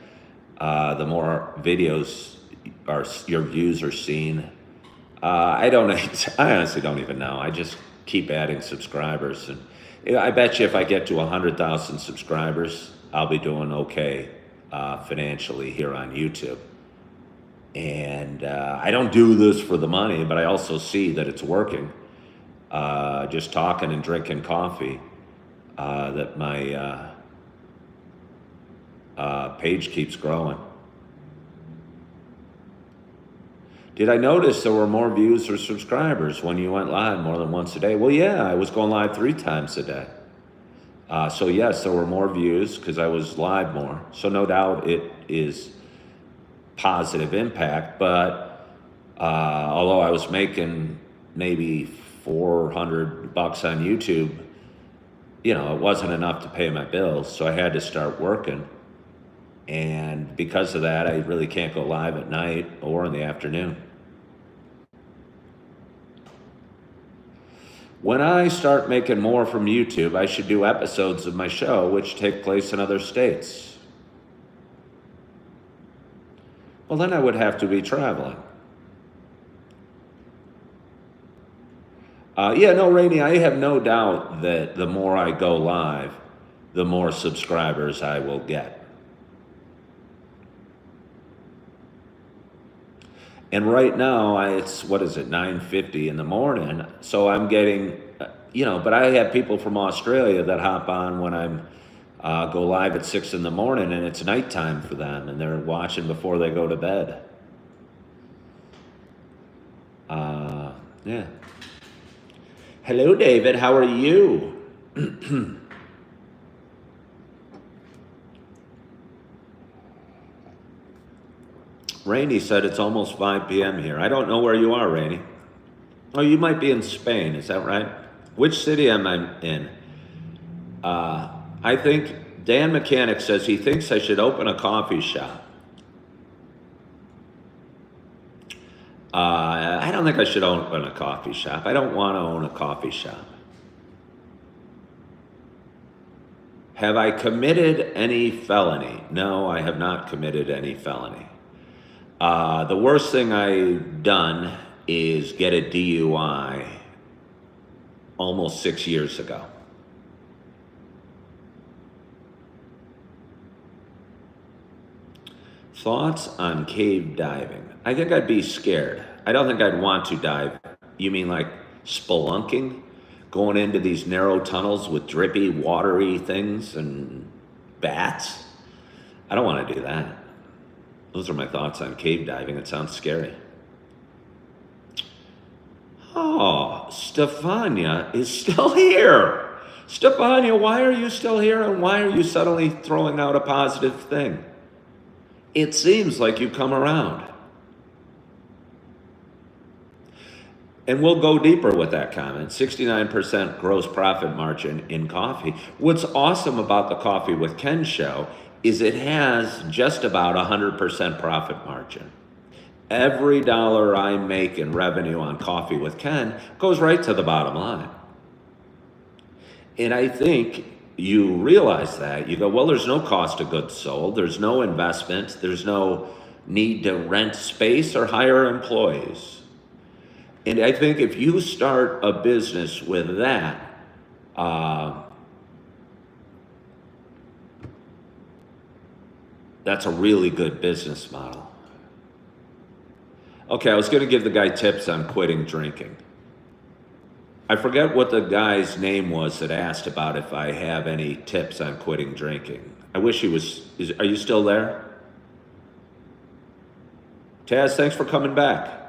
[SPEAKER 1] the more videos your views are seen. I honestly don't even know. I just keep adding subscribers, and I bet you if I get to 100,000 subscribers, I'll be doing okay financially here on YouTube. And I don't do this for the money, but I also see that it's working. Just talking and drinking coffee, that my page keeps growing. Did I notice there were more views or subscribers when you went live more than once a day? Well, yeah, I was going live 3 times a day. So yes, there were more views because I was live more. So no doubt it is positive impact, but although I was making maybe $400 on YouTube, you know, it wasn't enough to pay my bills, so I had to start working. And because of that, I really can't go live at night or in the afternoon. When I start making more from YouTube, I should do episodes of my show which take place in other states. Well, then I would have to be traveling. Yeah, no, Rainey, I have no doubt that the more I go live, the more subscribers I will get. And right now, it's, 9:50 in the morning. So I'm getting, but I have people from Australia that hop on when I'm go live at 6 in the morning, and it's nighttime for them, and they're watching before they go to bed. Yeah. Hello, David. How are you? Rainey said it's almost 5 p.m. here. I don't know where you are, Rainey. Oh, you might be in Spain. Is that right? Which city am I in? I think Dan Mechanic says he thinks I should open a coffee shop. I don't think I should open a coffee shop. I don't want to own a coffee shop. Have I committed any felony? No, I have not committed any felony. The worst thing I've done is get a DUI almost 6 years ago. Thoughts on cave diving? I think I'd be scared. I don't think I'd want to dive. You mean like spelunking? Going into these narrow tunnels with drippy, watery things and bats? I don't want to do that. Those are my thoughts on cave diving. It sounds scary. Oh, Stefania is still here. Stefania, why are you still here, and why are you suddenly throwing out a positive thing? It seems like you come around. And we'll go deeper with that comment. 69% gross profit margin in coffee. What's awesome about the Coffee with Ken show is it has just about 100% profit margin. Every dollar I make in revenue on Coffee with Ken goes right to the bottom line. And I think you realize that. You go, well, there's no cost of goods sold. There's no investment. There's no need to rent space or hire employees. And I think if you start a business with that, that's a really good business model. Okay, I was going to give the guy tips on quitting drinking. I forget what the guy's name was that asked about if I have any tips on quitting drinking. I wish he was. Are you still there? Taz, thanks for coming back.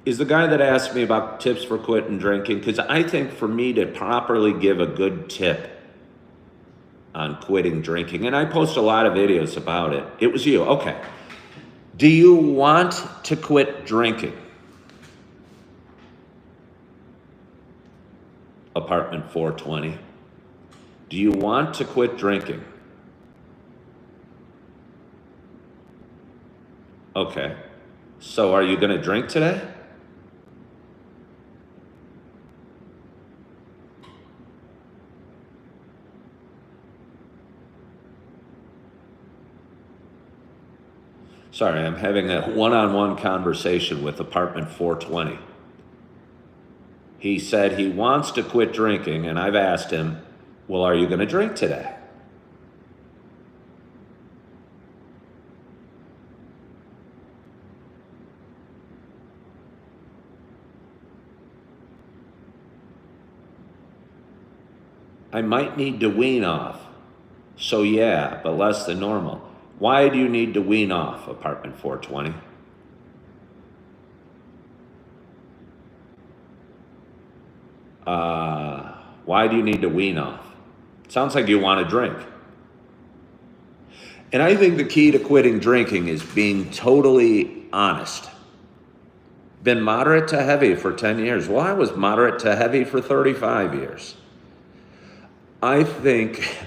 [SPEAKER 1] Is the guy that asked me about tips for quitting drinking, because I think for me to properly give a good tip on quitting drinking, and I post a lot of videos about it. It was you. Okay. Do you want to quit drinking? Apartment 420. Do you want to quit drinking? Okay. So are you going to drink today? Sorry, I'm having a one-on-one conversation with apartment 420. He said he wants to quit drinking, and I've asked him, well, are you going to drink today? I might need to wean off. So yeah, but less than normal. Why do you need to wean off, apartment 420? Why do you need to wean off? Sounds like you want to drink. And I think the key to quitting drinking is being totally honest. Been moderate to heavy for 10 years. Well, I was moderate to heavy for 35 years. I think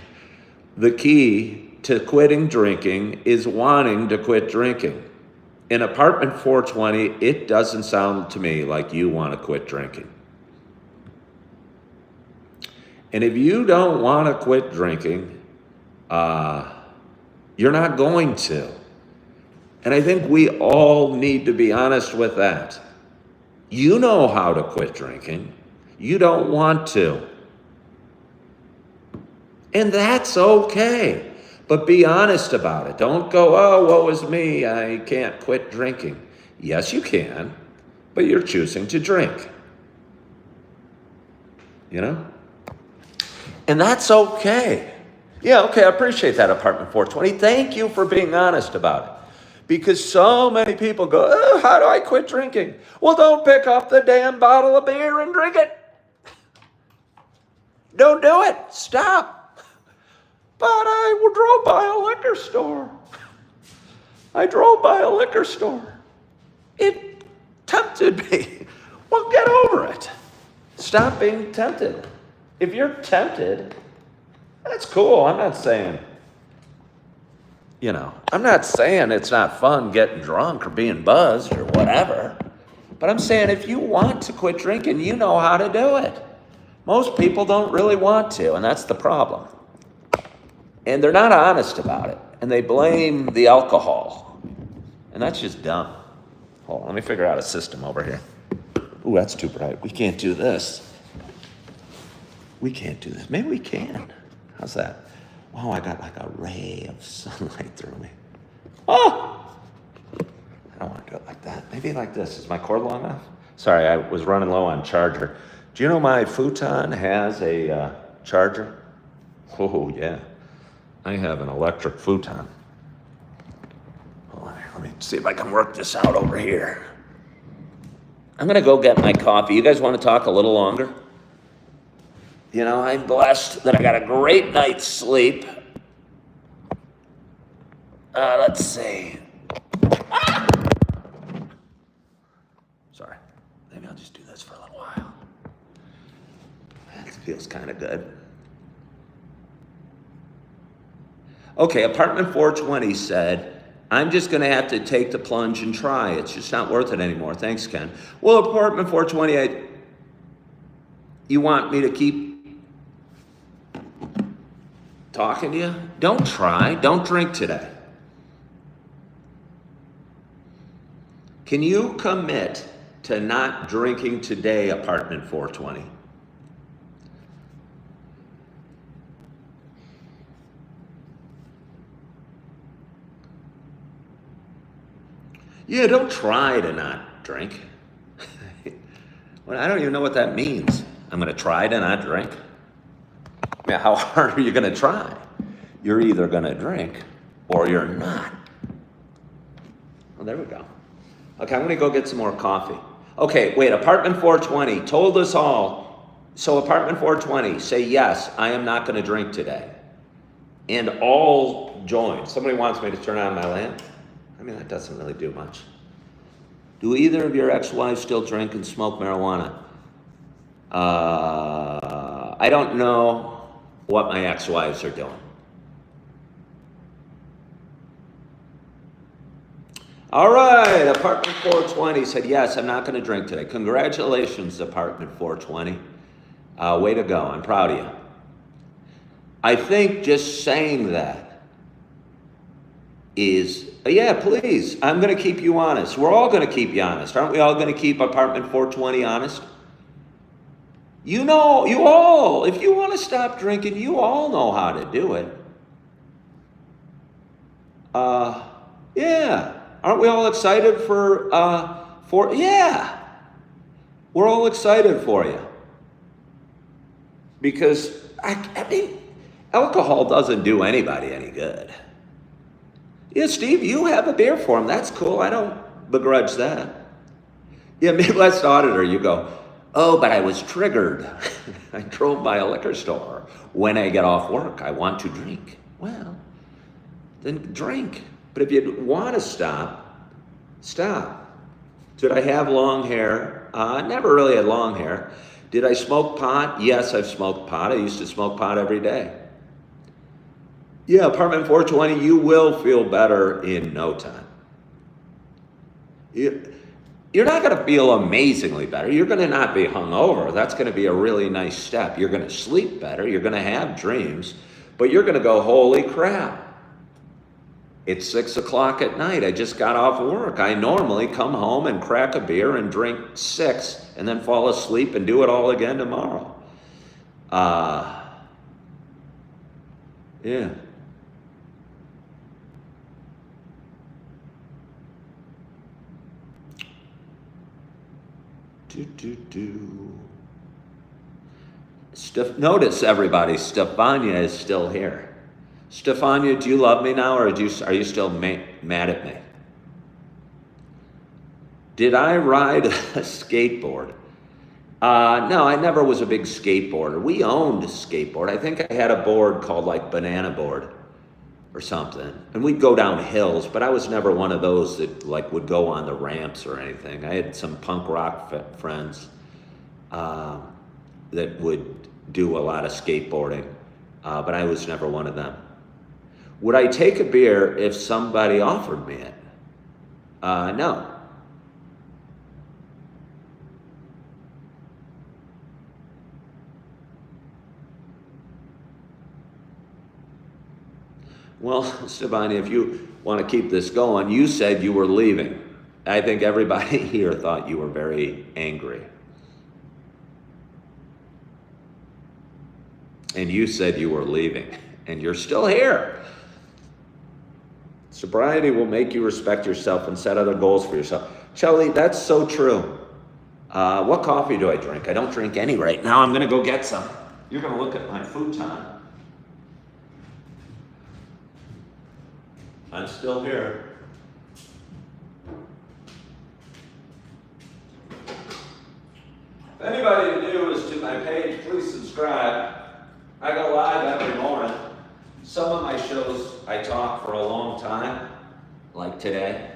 [SPEAKER 1] the key to quitting drinking is wanting to quit drinking. In apartment 420, it doesn't sound to me like you want to quit drinking. And if you don't want to quit drinking, you're not going to. And I think we all need to be honest with that. You know how to quit drinking. You don't want to. And that's okay. But be honest about it. Don't go, oh, woe is me, I can't quit drinking. Yes, you can, but you're choosing to drink. You know? And that's okay. Yeah, okay, I appreciate that, apartment 420. Thank you for being honest about it. Because so many people go, oh, how do I quit drinking? Well, don't pick up the damn bottle of beer and drink it. Don't do it. Stop. But I drove by a liquor store. I drove by a liquor store. It tempted me. Well, get over it. Stop being tempted. If you're tempted, that's cool. I'm not saying, I'm not saying it's not fun getting drunk or being buzzed or whatever. But I'm saying if you want to quit drinking, you know how to do it. Most people don't really want to, and that's the problem. And they're not honest about it. And they blame the alcohol. And that's just dumb. Hold on, let me figure out a system over here. Ooh, that's too bright. We can't do this. We can't do this. Maybe we can. How's that? Oh, I got like a ray of sunlight through me. Oh! I don't want to do it like that. Maybe like this. Is my cord long enough? Sorry, I was running low on charger. Do you know my futon has a charger? Oh, yeah. I have an electric futon. Hold on, let me see if I can work this out over here. I'm going to go get my coffee. You guys want to talk a little longer? I'm blessed that I got a great night's sleep. Let's see. Ah! Sorry. Maybe I'll just do this for a little while. That feels kind of good. Okay, apartment 420 said, I'm just going to have to take the plunge and try. It's just not worth it anymore. Thanks, Ken. Well, apartment 420, you want me to keep talking to you? Don't try. Don't drink today. Can you commit to not drinking today, apartment 420? Yeah, don't try to not drink. Well, I don't even know what that means. I'm going to try to not drink. I mean, how hard are you going to try? You're either going to drink or you're not. Well, there we go. Okay, I'm going to go get some more coffee. Okay, wait, apartment 420 told us all. So apartment 420, say yes, I am not going to drink today. And all join. Somebody wants me to turn on my lamp. I mean, that doesn't really do much. Do either of your ex-wives still drink and smoke marijuana? I don't know what my ex-wives are doing. All right, apartment 420 said, yes, I'm not going to drink today. Congratulations, apartment 420. Way to go. I'm proud of you. I think just saying that is, yeah, please, I'm going to keep you honest. We're all going to keep you honest. Aren't we all going to keep apartment 420 honest? You know, you all, if you want to stop drinking, you all know how to do it. Yeah. Aren't we all excited yeah. We're all excited for you. Because, I mean, alcohol doesn't do anybody any good. Yeah, Steve, you have a beer for him. That's cool. I don't begrudge that. Yeah, Midwest Auditor, you go, oh, but I was triggered. I drove by a liquor store. When I get off work, I want to drink. Well, then drink. But if you want to stop, stop. Did I have long hair? Never really had long hair. Did I smoke pot? Yes, I've smoked pot. I used to smoke pot every day. Yeah, apartment 420, you will feel better in no time. You're not going to feel amazingly better. You're going to not be hungover. That's going to be a really nice step. You're going to sleep better. You're going to have dreams. But you're going to go, holy crap. It's 6 o'clock at night. I just got off work. I normally come home and crack a beer and drink 6 and then fall asleep and do it all again tomorrow. Yeah. Notice, everybody, Stefania is still here. Stefania, do you love me now, or are you still mad at me? Did I ride a skateboard? No, I never was a big skateboarder. We owned a skateboard. I think I had a board called like Banana Board or something. And we'd go down hills, but I was never one of those that like would go on the ramps or anything. I had some punk rock friends that would do a lot of skateboarding, but I was never one of them. Would I take a beer if somebody offered me it? No. Well, Stevani, if you want to keep this going, you said you were leaving. I think everybody here thought you were very angry. And you said you were leaving, and you're still here. Sobriety will make you respect yourself and set other goals for yourself. Shelly, that's so true. What coffee do I drink? I don't drink any right now. I'm going to go get some. You're going to look at my futon. I'm still here. If anybody new is to my page, please subscribe. I go live every morning. Some of my shows I talk for a long time, like today.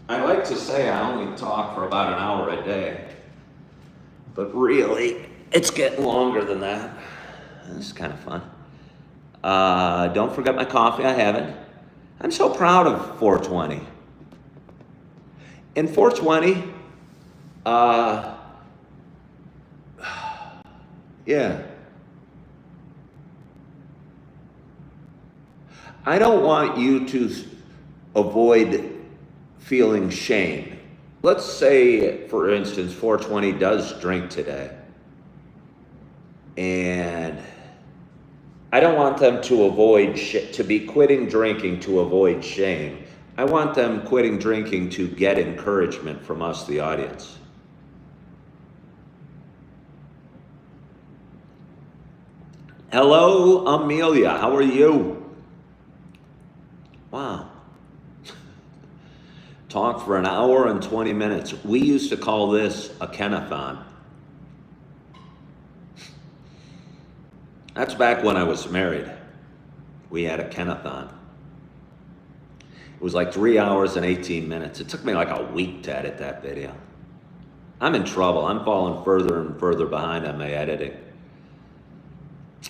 [SPEAKER 1] I like to say I only talk for about an hour a day, but really, it's getting longer than that. This is kind of fun. Don't forget my coffee, I have it. I'm so proud of 420. In 420, yeah. I don't want you to avoid feeling shame. Let's say, for instance, 420 does drink today. And I don't want them to be quitting drinking to avoid shame. I want them quitting drinking to get encouragement from us, the audience. Hello, Amelia. How are you? Wow. Talk for an hour and 20 minutes. We used to call this a Kenathon. That's back when I was married. We had a Kenathon. It was like 3 hours and 18 minutes. It took me like a week to edit that video. I'm in trouble. I'm falling further and further behind on my editing.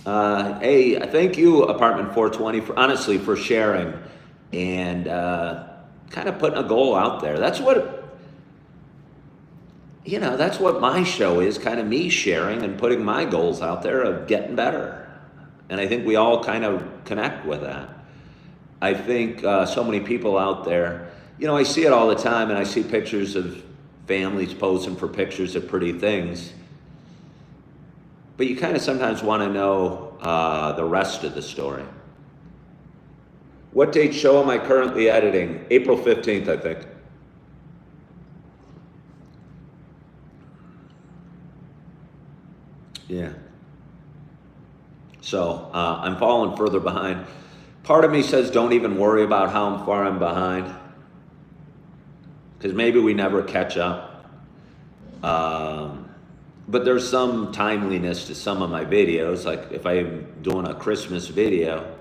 [SPEAKER 1] Hey, thank you, Apartment 420, honestly, for sharing and kind of putting a goal out there. That's what, that's what my show is, kind of me sharing and putting my goals out there of getting better. And I think we all kind of connect with that. I think so many people out there, I see it all the time, and I see pictures of families posing for pictures of pretty things. But you kind of sometimes want to know the rest of the story. What date show am I currently editing? April 15th, I think. Yeah. So I'm falling further behind. Part of me says don't even worry about how far I'm behind, because maybe we never catch up. But there's some timeliness to some of my videos. Like if I'm doing a Christmas video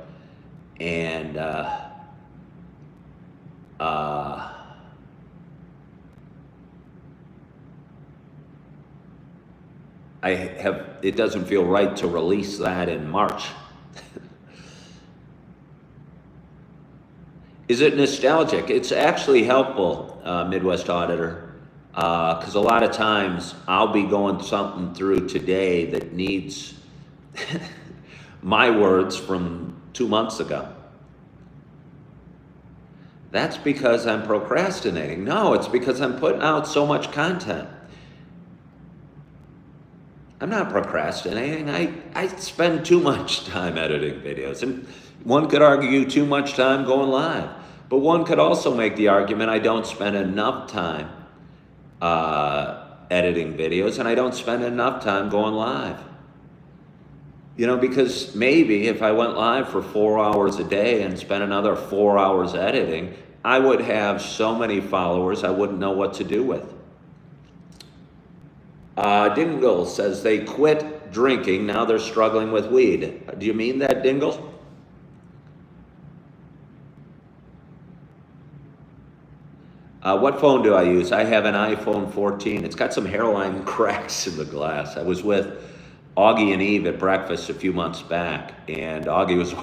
[SPEAKER 1] and it doesn't feel right to release that in March. Is it nostalgic? It's actually helpful, Midwest Auditor, because a lot of times I'll be going something through today that needs my words from 2 months ago. That's because I'm procrastinating. No, it's because I'm putting out so much content. I'm not procrastinating. I spend too much time editing videos. And one could argue too much time going live. But one could also make the argument I don't spend enough time editing videos, and I don't spend enough time going live. Because maybe if I went live for 4 hours a day and spent another 4 hours editing, I would have so many followers I wouldn't know what to do with. Dingle says they quit drinking, now they're struggling with weed. Do you mean that, Dingle? What phone do I use? I have an iPhone 14. It's got some hairline cracks in the glass. I was with Augie and Eve at breakfast a few months back, and Augie was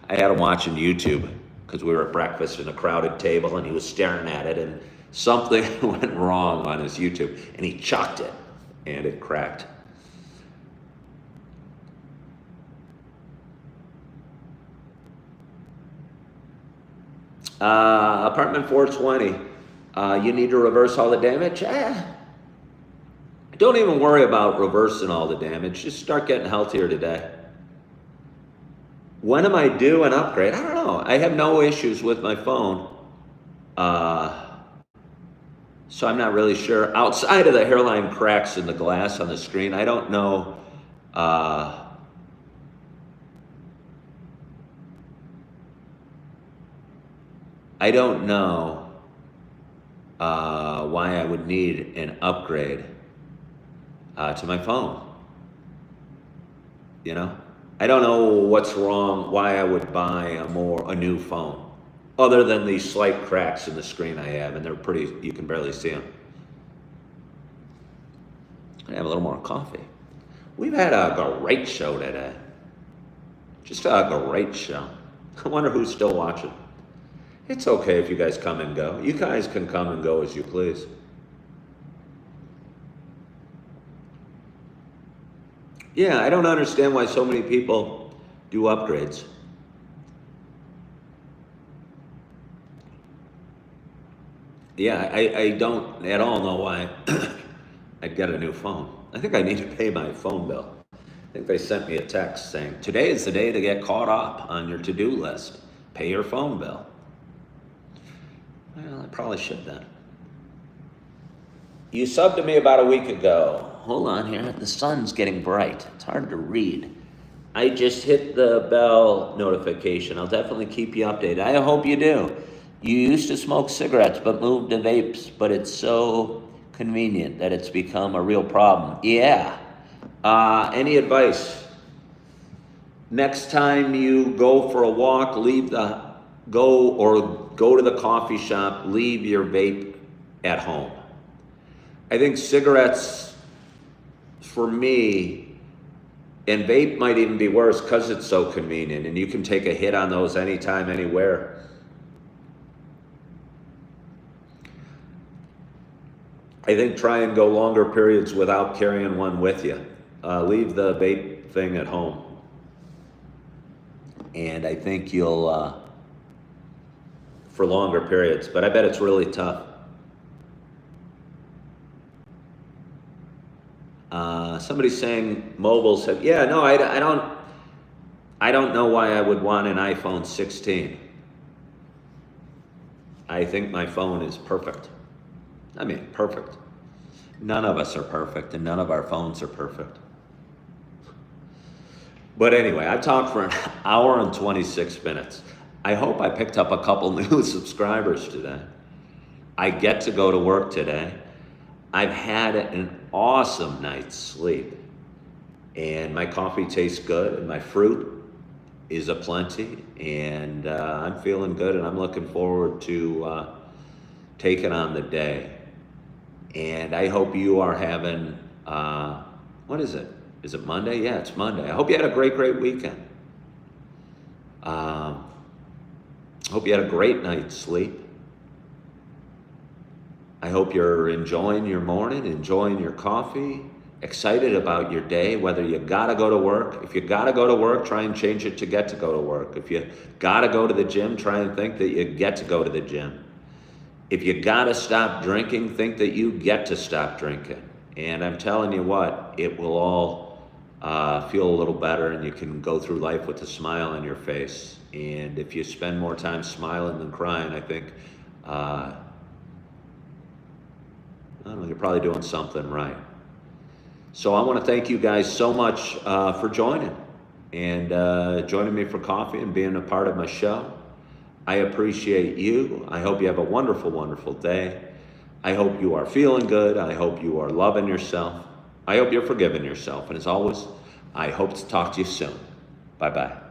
[SPEAKER 1] I had him watching YouTube because we were at breakfast in a crowded table, and he was staring at it, and something went wrong on his YouTube, and he chucked it, and it cracked. Apartment 420, you need to reverse all the damage? Don't even worry about reversing all the damage. Just start getting healthier today. When am I due an upgrade? I don't know. I have no issues with my phone. So I'm not really sure. Outside of the hairline cracks in the glass on the screen, I don't know. I don't know why I would need an upgrade to my phone. I don't know what's wrong, why I would buy a new phone, other than these slight cracks in the screen I have, and they're pretty, you can barely see them. I have a little more coffee. We've had a great show today. Just a great show. I wonder who's still watching. It's okay if you guys come and go. You guys can come and go as you please. Yeah, I don't understand why so many people do upgrades. Yeah, I don't at all know why I'd get a new phone. I think I need to pay my phone bill. I think they sent me a text saying, today is the day to get caught up on your to-do list. Pay your phone bill. Well, I probably should then. You subbed to me about a week ago. Hold on here, the sun's getting bright. It's hard to read. I just hit the bell notification. I'll definitely keep you updated. I hope you do. You used to smoke cigarettes but moved to vapes, but it's so convenient that it's become a real problem. Yeah. Any advice? Next time you go for a walk, go to the coffee shop, leave your vape at home. I think cigarettes, for me, and vape might even be worse because it's so convenient and you can take a hit on those anytime, anywhere. I think try and go longer periods without carrying one with you. Leave the vape thing at home. And I think you'll, for longer periods, but I bet it's really tough. Somebody's saying mobiles have, yeah, no, I don't know why I would want an iPhone 16. I think my phone is perfect. I mean, perfect. None of us are perfect, and none of our phones are perfect. But anyway, I talked for an hour and 26 minutes. I hope I picked up a couple new subscribers today. I get to go to work today. I've had an awesome night's sleep, and my coffee tastes good, and my fruit is aplenty, and I'm feeling good, and I'm looking forward to taking on the day. And I hope you are having, what is it? Is it Monday? Yeah, it's Monday. I hope you had a great, great weekend. Hope you had a great night's sleep. I hope you're enjoying your morning, enjoying your coffee, excited about your day, whether you gotta go to work. If you gotta go to work, try and change it to get to go to work. If you gotta go to the gym, try and think that you get to go to the gym. If you gotta stop drinking, think that you get to stop drinking. And I'm telling you what, it will all feel a little better, and you can go through life with a smile on your face. And if you spend more time smiling than crying, I think, I don't know, you're probably doing something right. So I want to thank you guys so much for joining me for coffee and being a part of my show. I appreciate you. I hope you have a wonderful, wonderful day. I hope you are feeling good. I hope you are loving yourself. I hope you're forgiving yourself. And as always, I hope to talk to you soon. Bye-bye.